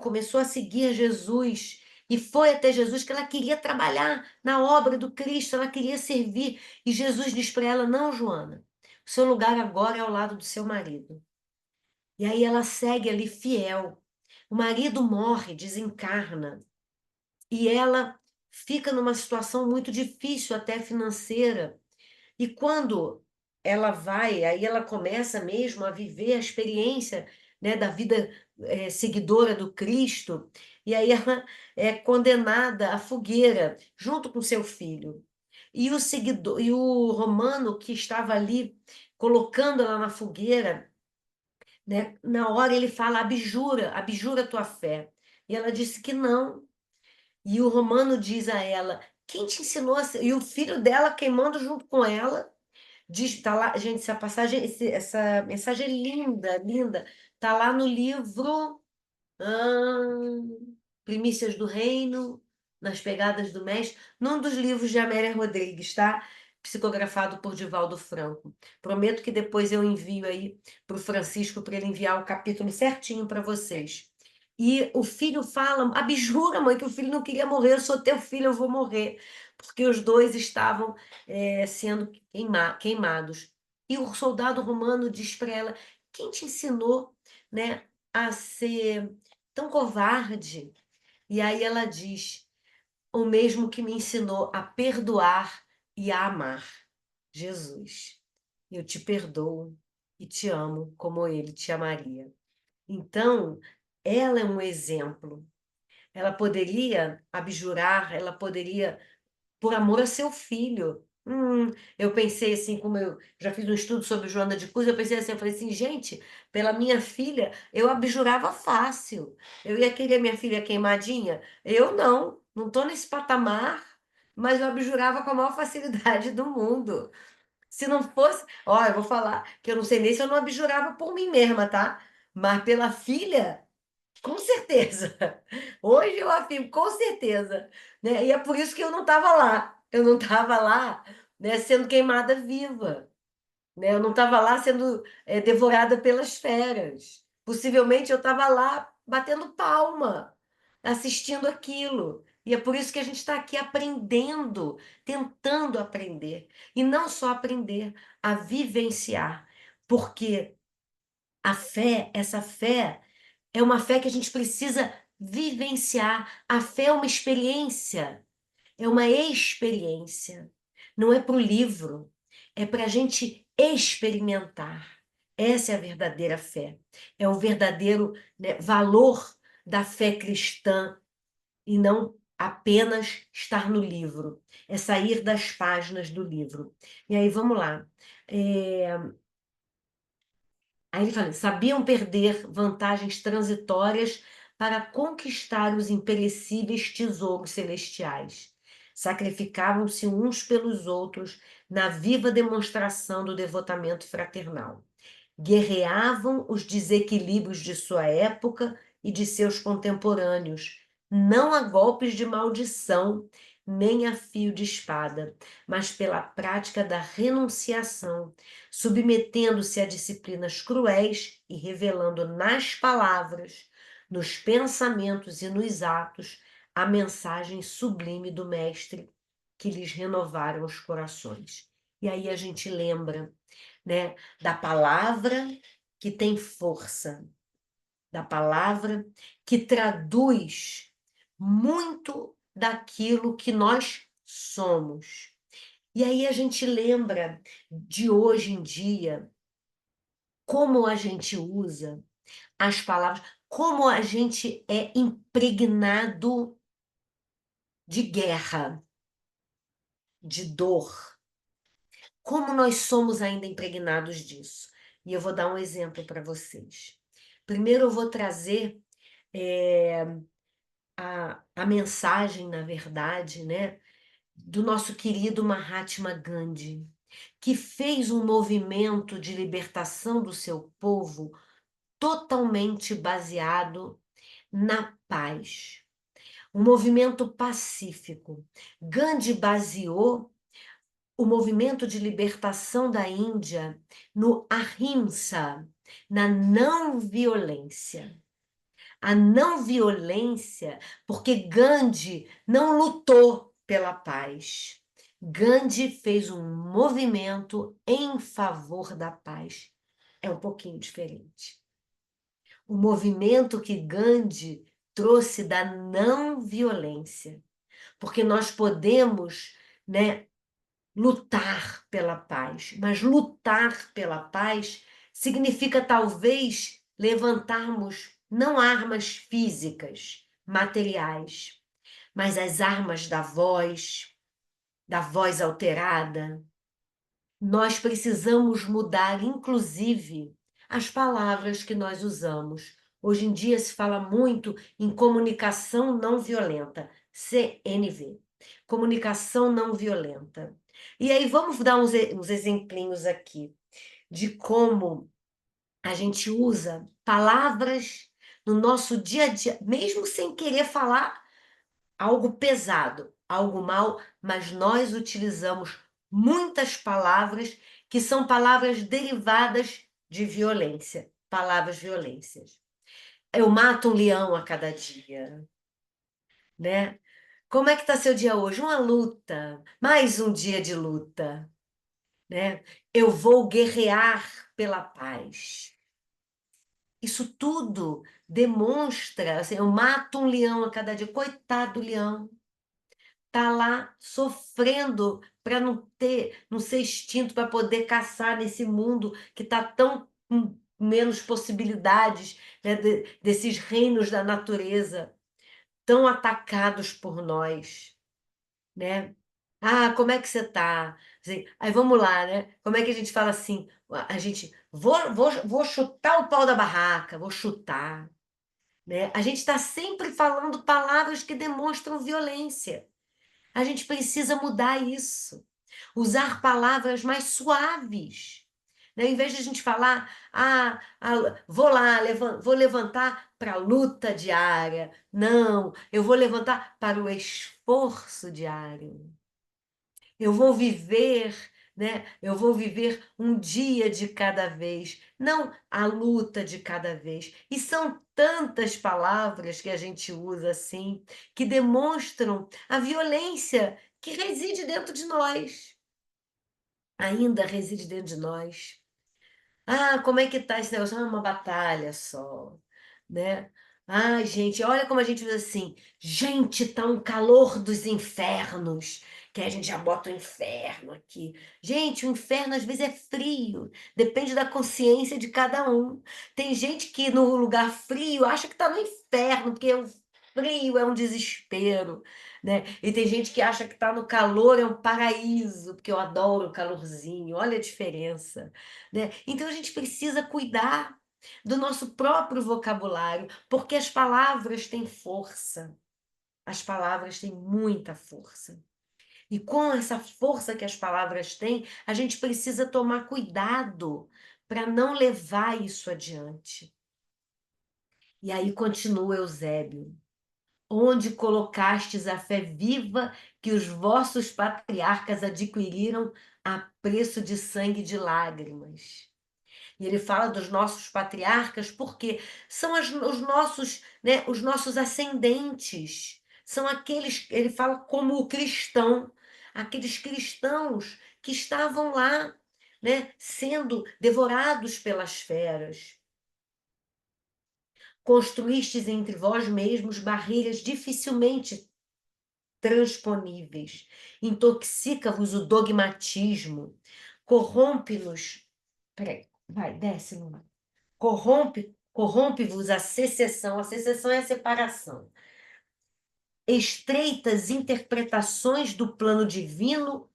começou a seguir Jesus e foi até Jesus que ela queria trabalhar na obra do Cristo, ela queria servir. E Jesus diz para ela, não, Joana, o seu lugar agora é ao lado do seu marido. E aí ela segue ali fiel. O marido morre, desencarna, e ela fica numa situação muito difícil, até financeira. E quando ela vai, aí ela começa mesmo a viver a experiência, né, da vida seguidora do Cristo, e aí ela é condenada à fogueira, junto com seu filho. E o seguidor, e o romano que estava ali colocando ela na fogueira, né, na hora ele fala, abjura a tua fé. E ela disse que não. E o romano diz a ela, quem te ensinou a ser? E o filho dela queimando junto com ela, diz, tá lá, gente, essa passagem, essa mensagem é linda, linda. Tá lá no livro Primícias do Reino, Nas Pegadas do Mestre, num dos livros de Amélia Rodrigues, tá? Psicografado por Divaldo Franco. Prometo que depois eu envio aí para o Francisco para ele enviar o capítulo certinho para vocês. E o filho fala, abjura, mãe, que o filho não queria morrer, eu sou teu filho, eu vou morrer. Porque os dois estavam sendo queimados. E o soldado romano diz para ela: quem te ensinou, né, a ser tão covarde? E aí ela diz: o mesmo que me ensinou a perdoar e a amar, Jesus. Eu te perdoo e te amo como ele te amaria. Então, ela é um exemplo. Ela poderia abjurar, ela poderia por amor a seu filho. Eu pensei assim, como eu já fiz um estudo sobre Joana de Cruz, eu pensei assim, eu falei assim, gente, pela minha filha, eu abjurava fácil. Eu ia querer minha filha queimadinha? Eu não estou nesse patamar, mas eu abjurava com a maior facilidade do mundo. Se não fosse, ó, eu vou falar que eu não sei nem se eu não abjurava por mim mesma, tá? Mas pela filha, com certeza. Hoje eu afirmo, com certeza. Né? E é por isso que eu não estava lá. Eu não estava lá, né, sendo queimada viva. Né? Eu não estava lá sendo devorada pelas feras. Possivelmente eu estava lá batendo palma, assistindo aquilo. E é por isso que a gente está aqui aprendendo, tentando aprender. E não só aprender, a vivenciar. Porque a fé, essa fé, é uma fé que a gente precisa vivenciar. A fé é uma experiência, é uma experiência. Não é para o livro, é para a gente experimentar. Essa é a verdadeira fé. É o verdadeiro, né, valor da fé cristã e não apenas estar no livro. É sair das páginas do livro. E aí, vamos lá. Aí ele fala, sabiam perder vantagens transitórias para conquistar os imperecíveis tesouros celestiais. Sacrificavam-se uns pelos outros na viva demonstração do devotamento fraternal. Guerreavam os desequilíbrios de sua época e de seus contemporâneos, não a golpes de maldição, nem a fio de espada, mas pela prática da renunciação, submetendo-se a disciplinas cruéis e revelando nas palavras, nos pensamentos e nos atos a mensagem sublime do Mestre que lhes renovaram os corações. E aí a gente lembra, né, da palavra que tem força, da palavra que traduz muito daquilo que nós somos. E aí a gente lembra de hoje em dia, como a gente usa as palavras, como a gente é impregnado de guerra, de dor, como nós somos ainda impregnados disso. E eu vou dar um exemplo para vocês. Primeiro eu vou trazer a mensagem, na verdade, né, do nosso querido Mahatma Gandhi, que fez um movimento de libertação do seu povo totalmente baseado na paz. Um movimento pacífico. Gandhi baseou o movimento de libertação da Índia no ahimsa, na não violência. A não violência, porque Gandhi não lutou pela paz. Gandhi fez um movimento em favor da paz. É um pouquinho diferente. O movimento que Gandhi trouxe da não violência, porque nós podemos, né, lutar pela paz, mas lutar pela paz significa talvez levantarmos não armas físicas, materiais, mas as armas da voz alterada. Nós precisamos mudar, inclusive, as palavras que nós usamos. Hoje em dia se fala muito em comunicação não violenta, CNV, comunicação não violenta. E aí vamos dar uns exemplinhos aqui de como a gente usa palavras no nosso dia a dia, mesmo sem querer falar algo pesado, algo mal, mas nós utilizamos muitas palavras que são palavras derivadas de violência, palavras violências. Eu mato um leão a cada dia, né? Como é que está seu dia hoje? Uma luta, mais um dia de luta. né? Eu vou guerrear pela paz. Isso tudo demonstra, assim, eu mato um leão a cada dia, coitado do leão, tá lá sofrendo para não ser extinto, para poder caçar nesse mundo que está tão com menos possibilidades, né, desses reinos da natureza tão atacados por nós, né? Ah, como é que você tá? Assim, aí vamos lá, né? Como é que a gente fala assim? A gente, vou chutar o pau da barraca, vou chutar, né? A gente está sempre falando palavras que demonstram violência. A gente precisa mudar isso. Usar palavras mais suaves. Né? Em vez de a gente falar, vou lá, vou levantar para a luta diária. Não, eu vou levantar para o esforço diário. Eu vou viver, né? Eu vou viver um dia de cada vez, não a luta de cada vez. E são tantas palavras que a gente usa assim, que demonstram a violência que reside dentro de nós. Ainda reside dentro de nós. Ah, como é que tá esse negócio? Ah, uma batalha só, né? Ai, gente, olha como a gente diz assim, gente, tá um calor dos infernos, que a gente já bota o inferno aqui. Gente, o inferno às vezes é frio, depende da consciência de cada um. Tem gente que no lugar frio acha que tá no inferno, porque o frio é um desespero, né? E tem gente que acha que tá no calor é um paraíso, porque eu adoro o calorzinho, olha a diferença, né? Então a gente precisa cuidar do nosso próprio vocabulário, porque as palavras têm força. As palavras têm muita força. E com essa força que as palavras têm, a gente precisa tomar cuidado para não levar isso adiante. E aí continua Eusébio. Onde colocastes a fé viva que os vossos patriarcas adquiriram a preço de sangue e de lágrimas? E ele fala dos nossos patriarcas porque são os nossos, né, os nossos ascendentes. São aqueles, ele fala como o cristão, aqueles cristãos que estavam lá, né, sendo devorados pelas feras. Construístes entre vós mesmos barreiras dificilmente transponíveis. Intoxica-vos o dogmatismo, corrompe-nos. Peraí, vai, desce, Luna. Corrompe-vos a secessão. A secessão é a separação. Estreitas interpretações do plano divino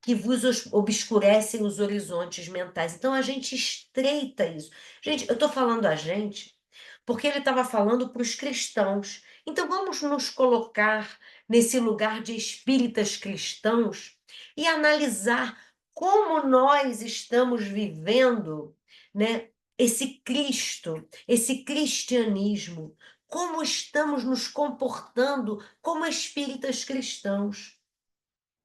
que vos obscurecem os horizontes mentais. Então a gente estreita isso. Gente, eu estou falando a gente porque ele estava falando para os cristãos. Então vamos nos colocar nesse lugar de espíritas cristãos e analisar como nós estamos vivendo, né, esse Cristo, esse cristianismo, como estamos nos comportando como espíritas cristãos.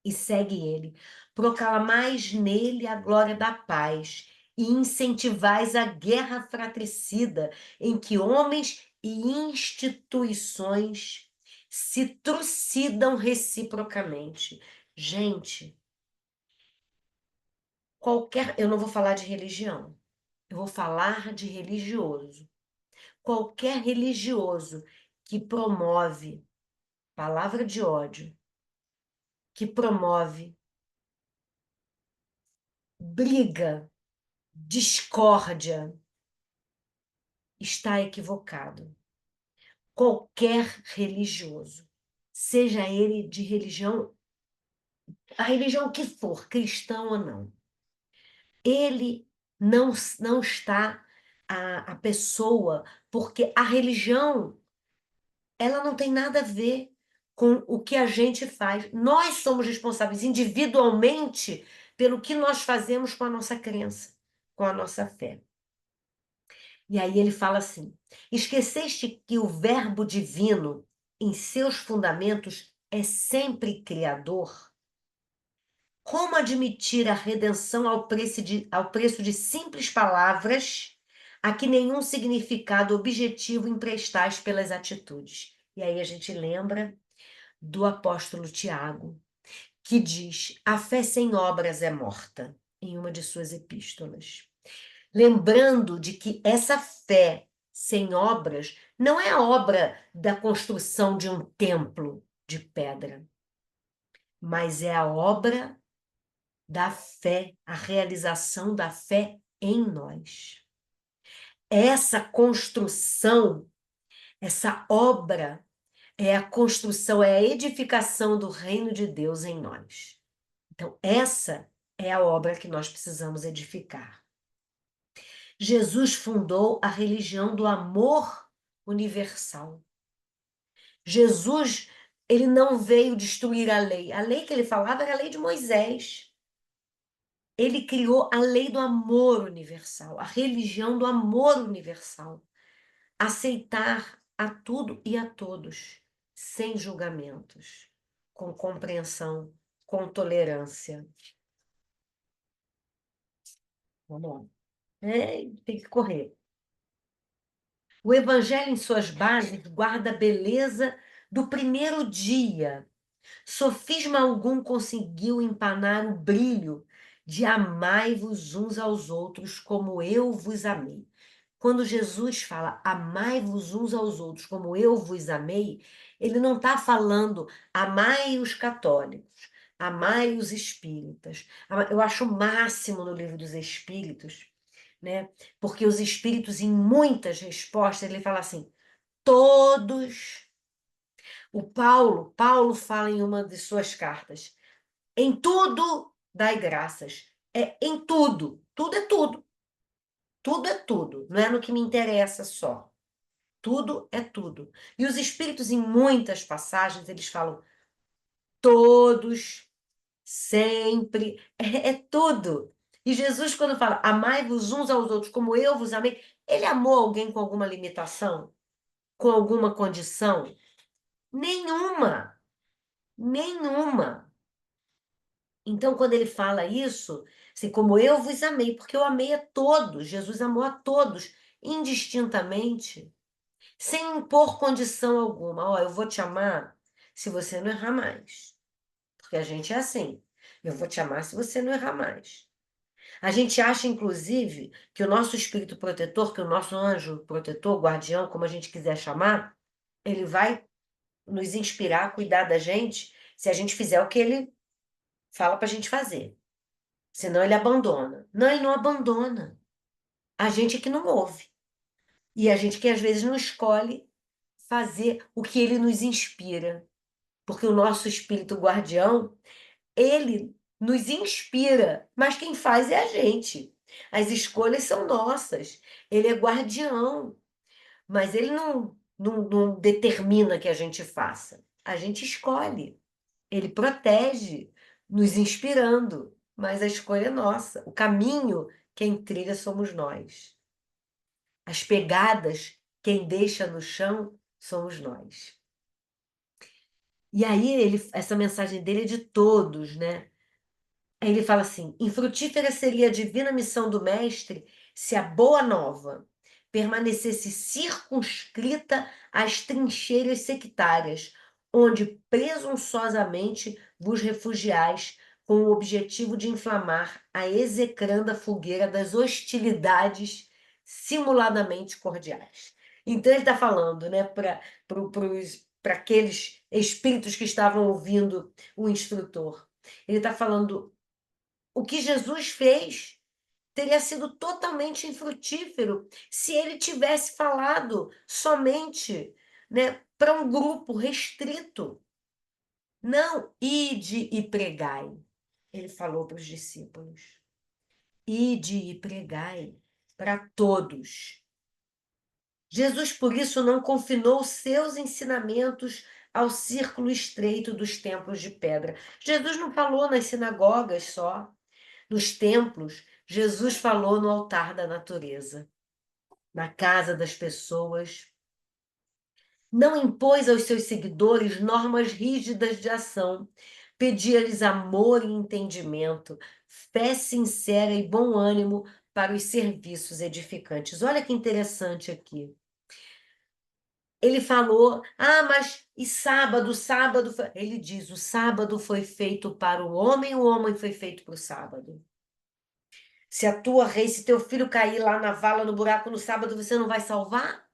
E segue ele. Proclamais nele a glória da paz e incentivais a guerra fratricida em que homens e instituições se trucidam reciprocamente. Gente, eu não vou falar de religião, eu vou falar de religioso. Qualquer religioso que promove palavra de ódio, que promove briga, discórdia, está equivocado. Qualquer religioso, seja ele de religião, a religião que for, cristão ou não, ele não está a pessoa, porque a religião, ela não tem nada a ver com o que a gente faz. Nós somos responsáveis individualmente pelo que nós fazemos com a nossa crença, com a nossa fé. E aí ele fala assim: esqueceste que o Verbo divino, em seus fundamentos, é sempre criador? Como admitir a redenção ao preço de simples palavras, a que nenhum significado objetivo emprestais pelas atitudes? E aí a gente lembra do apóstolo Tiago, que diz: a fé sem obras é morta. em uma de suas epístolas. Lembrando de que essa fé sem obras não é a obra da construção de um templo de pedra, mas é a obra da fé, a realização da fé em nós. Essa construção, essa obra, é a construção, é a edificação do reino de Deus em nós. Então, essa é a obra que nós precisamos edificar. Jesus fundou a religião do amor universal. Jesus, ele não veio destruir a lei. A lei que ele falava era a lei de Moisés. Ele criou a lei do amor universal, a religião do amor universal. Aceitar a tudo e a todos, sem julgamentos, com compreensão, com tolerância. Vamos lá. Tem que correr. O Evangelho, em suas bases, guarda a beleza do primeiro dia. Sofisma algum conseguiu empanar o brilho de amai-vos uns aos outros como eu vos amei. Quando Jesus fala amai-vos uns aos outros como eu vos amei, ele não está falando amai os católicos, amai os espíritas. Eu acho o máximo no Livro dos Espíritos, né? Porque os espíritos, em muitas respostas, ele fala assim, todos. O Paulo fala em uma de suas cartas, em tudo dai graças. É em tudo. Tudo é tudo. Tudo é tudo. Não é no que me interessa só. Tudo é tudo. E os espíritos, em muitas passagens, eles falam todos, sempre, é tudo. E Jesus, quando fala amai-vos uns aos outros como eu vos amei, ele amou alguém com alguma limitação? Com alguma condição? Nenhuma. Nenhuma. Então, quando ele fala isso, assim, como eu vos amei, porque eu amei a todos, Jesus amou a todos, indistintamente, sem impor condição alguma. Ó, eu vou te amar se você não errar mais. Porque a gente é assim. Eu vou te amar se você não errar mais. A gente acha, inclusive, que o nosso espírito protetor, que o nosso anjo protetor, guardião, como a gente quiser chamar, ele vai nos inspirar, cuidar da gente, se a gente fizer o que ele fala para a gente fazer. Senão ele abandona. Não, ele não abandona. A gente é que não ouve. E a gente que às vezes não escolhe fazer o que ele nos inspira. Porque o nosso espírito guardião, ele nos inspira, mas quem faz é a gente. As escolhas são nossas. Ele é guardião, mas ele não determina que a gente faça. A gente escolhe. Ele protege, nos inspirando, mas a escolha é nossa. O caminho, quem trilha somos nós. As pegadas, quem deixa no chão, somos nós. E aí, essa mensagem dele é de todos, né? Aí ele fala assim, infrutífera seria a divina missão do Mestre se a boa nova permanecesse circunscrita às trincheiras sectárias, onde presunçosamente vos refugiais com o objetivo de inflamar a execranda fogueira das hostilidades simuladamente cordiais. Então ele está falando, né, para aqueles espíritos que estavam ouvindo o instrutor. Ele está falando, o que Jesus fez teria sido totalmente infrutífero se ele tivesse falado somente, né, para um grupo restrito. Não, ide e pregai. Ele falou para os discípulos. Ide e pregai para todos. Jesus, por isso, não confinou seus ensinamentos ao círculo estreito dos templos de pedra. Jesus não falou nas sinagogas só, nos templos. Jesus falou no altar da natureza, na casa das pessoas. Não impôs aos seus seguidores normas rígidas de ação. Pedia-lhes amor e entendimento, fé sincera e bom ânimo para os serviços edificantes. Olha que interessante aqui. Ele falou, mas e sábado? Sábado. Ele diz, o sábado foi feito para o homem foi feito para o sábado. Se a tua rei, se teu filho cair lá na vala, no buraco, no sábado, você não vai salvar?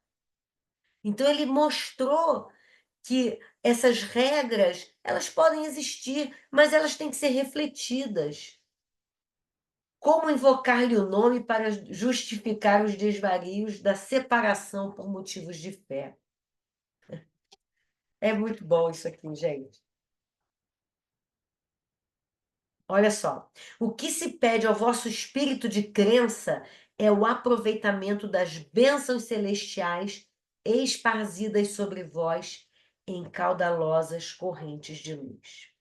Então ele mostrou que essas regras, elas podem existir, mas elas têm que ser refletidas. Como invocar-lhe o nome para justificar os desvarios da separação por motivos de fé? É muito bom isso aqui, gente. Olha só. O que se pede ao vosso espírito de crença é o aproveitamento das bênçãos celestiais esparzidas sobre vós em caudalosas correntes de luz.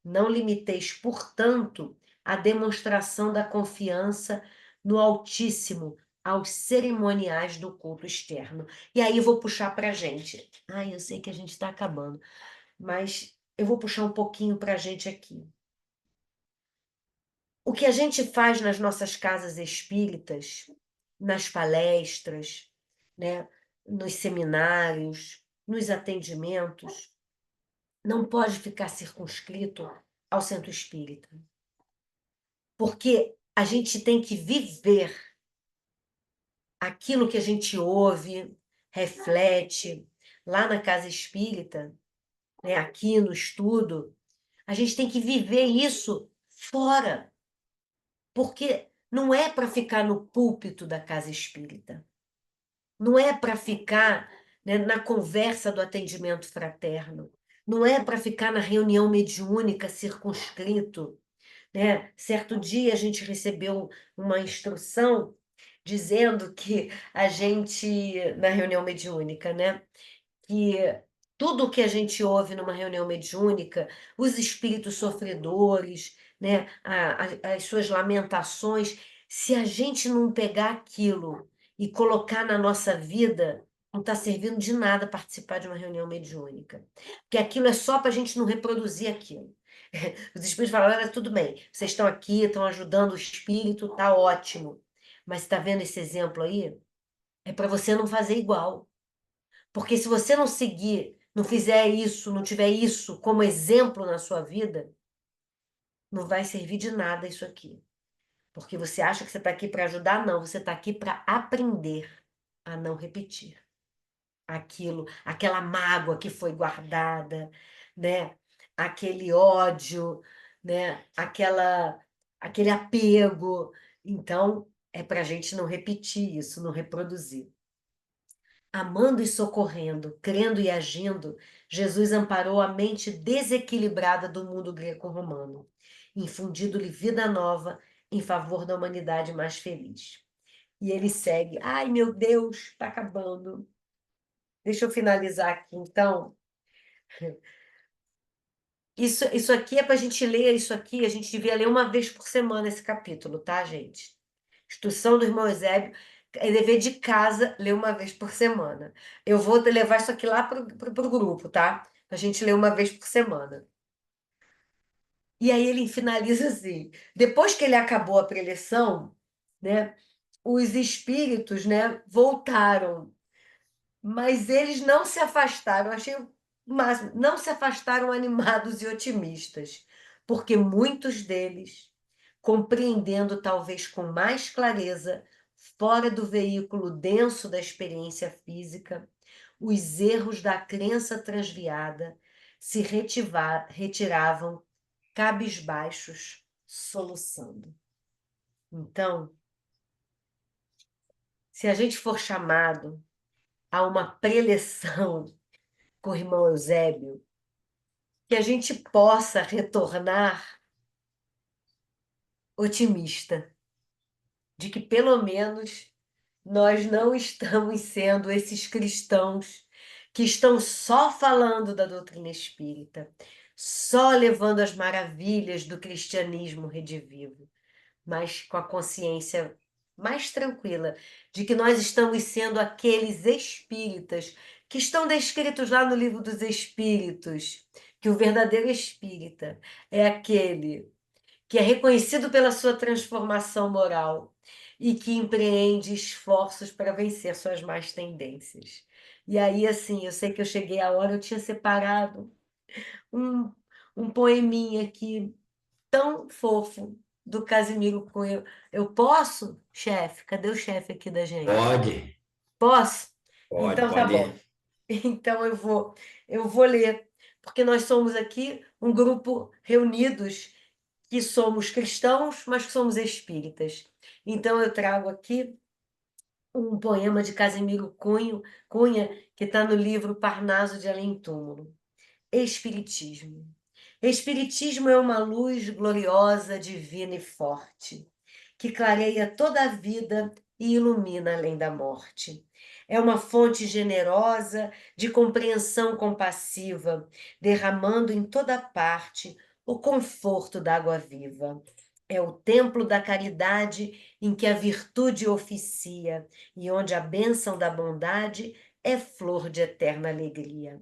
Não limiteis, portanto, a demonstração da confiança no Altíssimo aos cerimoniais do culto externo. E aí eu vou puxar para a gente. Ai, eu sei que a gente está acabando, mas eu vou puxar um pouquinho para a gente aqui. O que a gente faz nas nossas casas espíritas, nas palestras, né, nos seminários, nos atendimentos, não pode ficar circunscrito ao centro espírita. Porque a gente tem que viver aquilo que a gente ouve, reflete lá na casa espírita, né, aqui no estudo, a gente tem que viver isso fora. Porque não é para ficar no púlpito da casa espírita. Não é para ficar, né, na conversa do atendimento fraterno. Não é para ficar na reunião mediúnica circunscrito, né? Certo dia a gente recebeu uma instrução dizendo que a gente, na reunião mediúnica, né? Que tudo o que a gente ouve numa reunião mediúnica, os espíritos sofredores, né, as suas lamentações, se a gente não pegar aquilo e colocar na nossa vida, não está servindo de nada participar de uma reunião mediúnica. Porque aquilo é só para a gente não reproduzir aquilo. Os espíritos falaram, olha, tudo bem, vocês estão aqui, estão ajudando o espírito, tá ótimo. Mas está vendo esse exemplo aí? É para você não fazer igual. Porque se você não seguir, não fizer isso, não tiver isso como exemplo na sua vida, não vai servir de nada isso aqui. Porque você acha que você está aqui para ajudar? Não, você está aqui para aprender a não repetir aquilo, aquela mágoa que foi guardada, né? Aquele ódio, né? Aquele apego. Então, é para a gente não repetir isso, não reproduzir. Amando e socorrendo, crendo e agindo, Jesus amparou a mente desequilibrada do mundo greco-romano, infundindo-lhe vida nova em favor da humanidade mais feliz. E ele segue. Ai, meu Deus, está acabando. Deixa eu finalizar aqui, então. Isso aqui é para a gente ler isso aqui, a gente devia ler uma vez por semana esse capítulo, tá, gente? Instrução do irmão Eusébio, é dever de casa ler uma vez por semana. Eu vou levar isso aqui lá pro grupo, tá? A gente lê uma vez por semana. E aí ele finaliza assim: depois que ele acabou a preleção, né, os espíritos, né, voltaram, mas eles não se afastaram, achei o máximo, não se afastaram animados e otimistas, porque muitos deles, compreendendo talvez com mais clareza, fora do veículo denso da experiência física, os erros da crença transviada, se retiravam cabisbaixos, soluçando. Então, se a gente for chamado a uma preleção com o irmão Eusébio, que a gente possa retornar otimista, de que pelo menos nós não estamos sendo esses cristãos que estão só falando da doutrina espírita, só levando as maravilhas do cristianismo redivivo, mas com a consciência mais tranquila de que nós estamos sendo aqueles espíritas que estão descritos lá no livro dos Espíritos, que o verdadeiro espírita é aquele que é reconhecido pela sua transformação moral e que empreende esforços para vencer suas más tendências. E aí, assim, eu sei que eu cheguei a hora, eu tinha separado um poeminha aqui tão fofo, do Casimiro Cunha. Eu posso, chefe? Cadê o chefe aqui da gente? Pode, Posso? pode, Então tá bom. pode. Então eu vou ler, porque nós somos aqui um grupo reunidos que somos cristãos, mas que somos espíritas. Então eu trago aqui um poema de Casimiro Cunha, que está no livro Parnaso de Além Túmulo. Espiritismo. Espiritismo é uma luz gloriosa, divina e forte, que clareia toda a vida e ilumina além da morte. É uma fonte generosa de compreensão compassiva, derramando em toda parte o conforto da água viva. É o templo da caridade em que a virtude oficia e onde a bênção da bondade é flor de eterna alegria.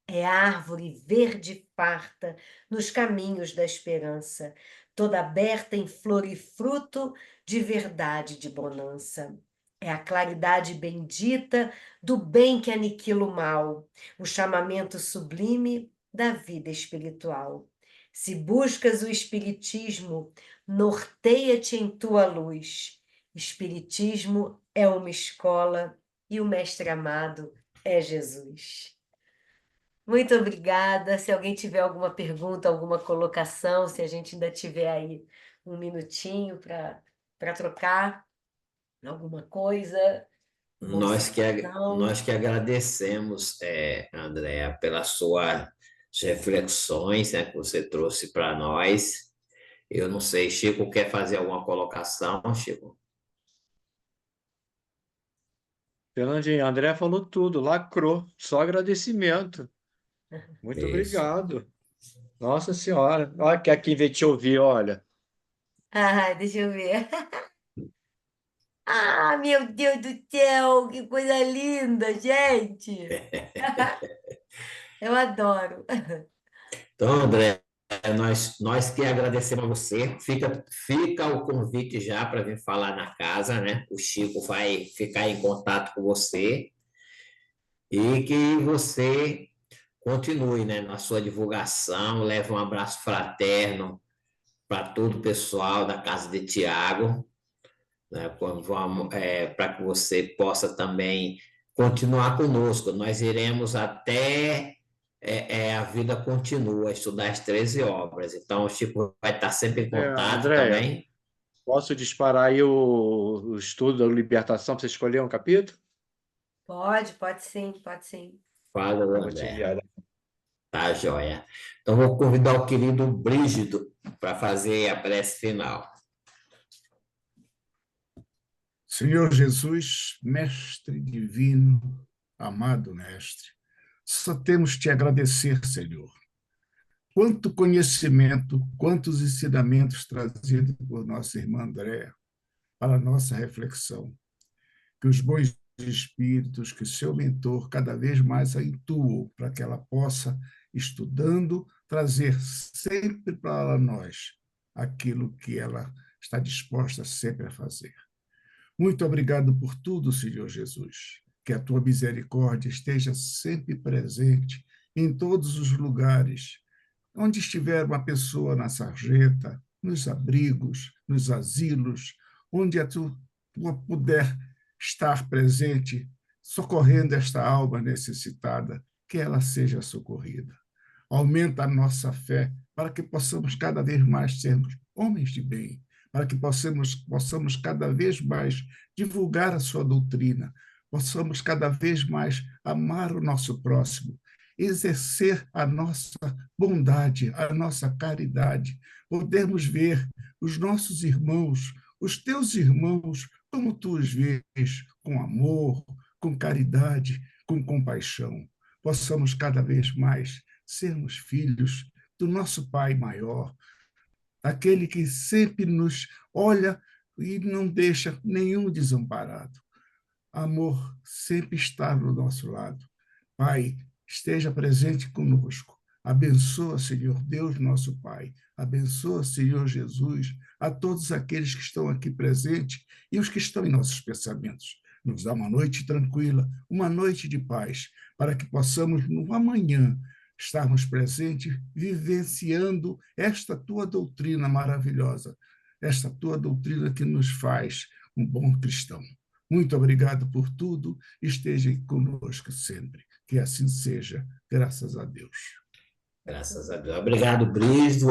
É árvore verde farta nos caminhos da esperança, toda aberta em flor e fruto de verdade e de bonança. É a claridade bendita do bem que aniquila o mal, o chamamento sublime da vida espiritual. Se buscas o espiritismo, norteia-te em tua luz. Espiritismo é uma escola e o mestre amado é Jesus. Muito obrigada. Se alguém tiver alguma pergunta, alguma colocação, se a gente ainda tiver aí um minutinho para trocar alguma coisa, uma Nós observação. que agradecemos, Andréa, pelas suas reflexões, né, que você trouxe para nós. Eu não sei, Chico quer fazer alguma colocação, Chico? Fernandinho, André falou tudo, lacrou, só agradecimento. Muito Isso. obrigado. Nossa Senhora, olha que aqui veio te ouvir, olha. Ah, deixa eu ver. Ah, meu Deus do céu, que coisa linda, gente. Eu adoro. Então, André, nós que agradecemos a você. Fica o convite já para vir falar na casa, né? O Chico vai ficar em contato com você e que você continue, né, na sua divulgação, leve um abraço fraterno para todo o pessoal da casa de Tiago, né, para que você possa também continuar conosco. Nós iremos até a vida continua, estudar as 13 obras. Então, o Chico vai estar sempre em contato Andréia, também. posso disparar aí o estudo da libertação para você escolher um capítulo? Pode sim, pode sim. Fala, Eu vou te André. enviar. Tá, joia. Então, vou convidar o querido Brígido para fazer a prece final. Senhor Jesus, Mestre divino, amado Mestre, só temos te agradecer, Senhor. Quanto conhecimento, quantos ensinamentos trazidos por nossa irmã Andréa para a nossa reflexão. Que os bons espíritos, que seu mentor cada vez mais a intuam para que ela possa, estudando, trazer sempre para nós aquilo que ela está disposta sempre a fazer. Muito obrigado por tudo, Senhor Jesus. Que a tua misericórdia esteja sempre presente em todos os lugares. Onde estiver uma pessoa na sarjeta, nos abrigos, nos asilos, onde a tua puder estar presente, socorrendo esta alma necessitada, que ela seja socorrida. Aumenta a nossa fé para que possamos cada vez mais sermos homens de bem, para que possamos cada vez mais divulgar a sua doutrina, possamos cada vez mais amar o nosso próximo, exercer a nossa bondade, a nossa caridade, podermos ver os nossos irmãos, os teus irmãos, como tu os vês, com amor, com caridade, com compaixão. Possamos cada vez mais sermos filhos do nosso Pai maior, aquele que sempre nos olha e não deixa nenhum desamparado. Amor sempre está do nosso lado. Pai, esteja presente conosco. Abençoa, Senhor Deus, nosso Pai. Abençoa, Senhor Jesus, a todos aqueles que estão aqui presentes e os que estão em nossos pensamentos. Nos dá uma noite tranquila, uma noite de paz, para que possamos, no amanhã, estarmos presentes, vivenciando esta tua doutrina maravilhosa, esta tua doutrina que nos faz um bom cristão. Muito obrigado por tudo, esteja conosco sempre. Que assim seja, graças a Deus. Graças a Deus. Obrigado, Brígido.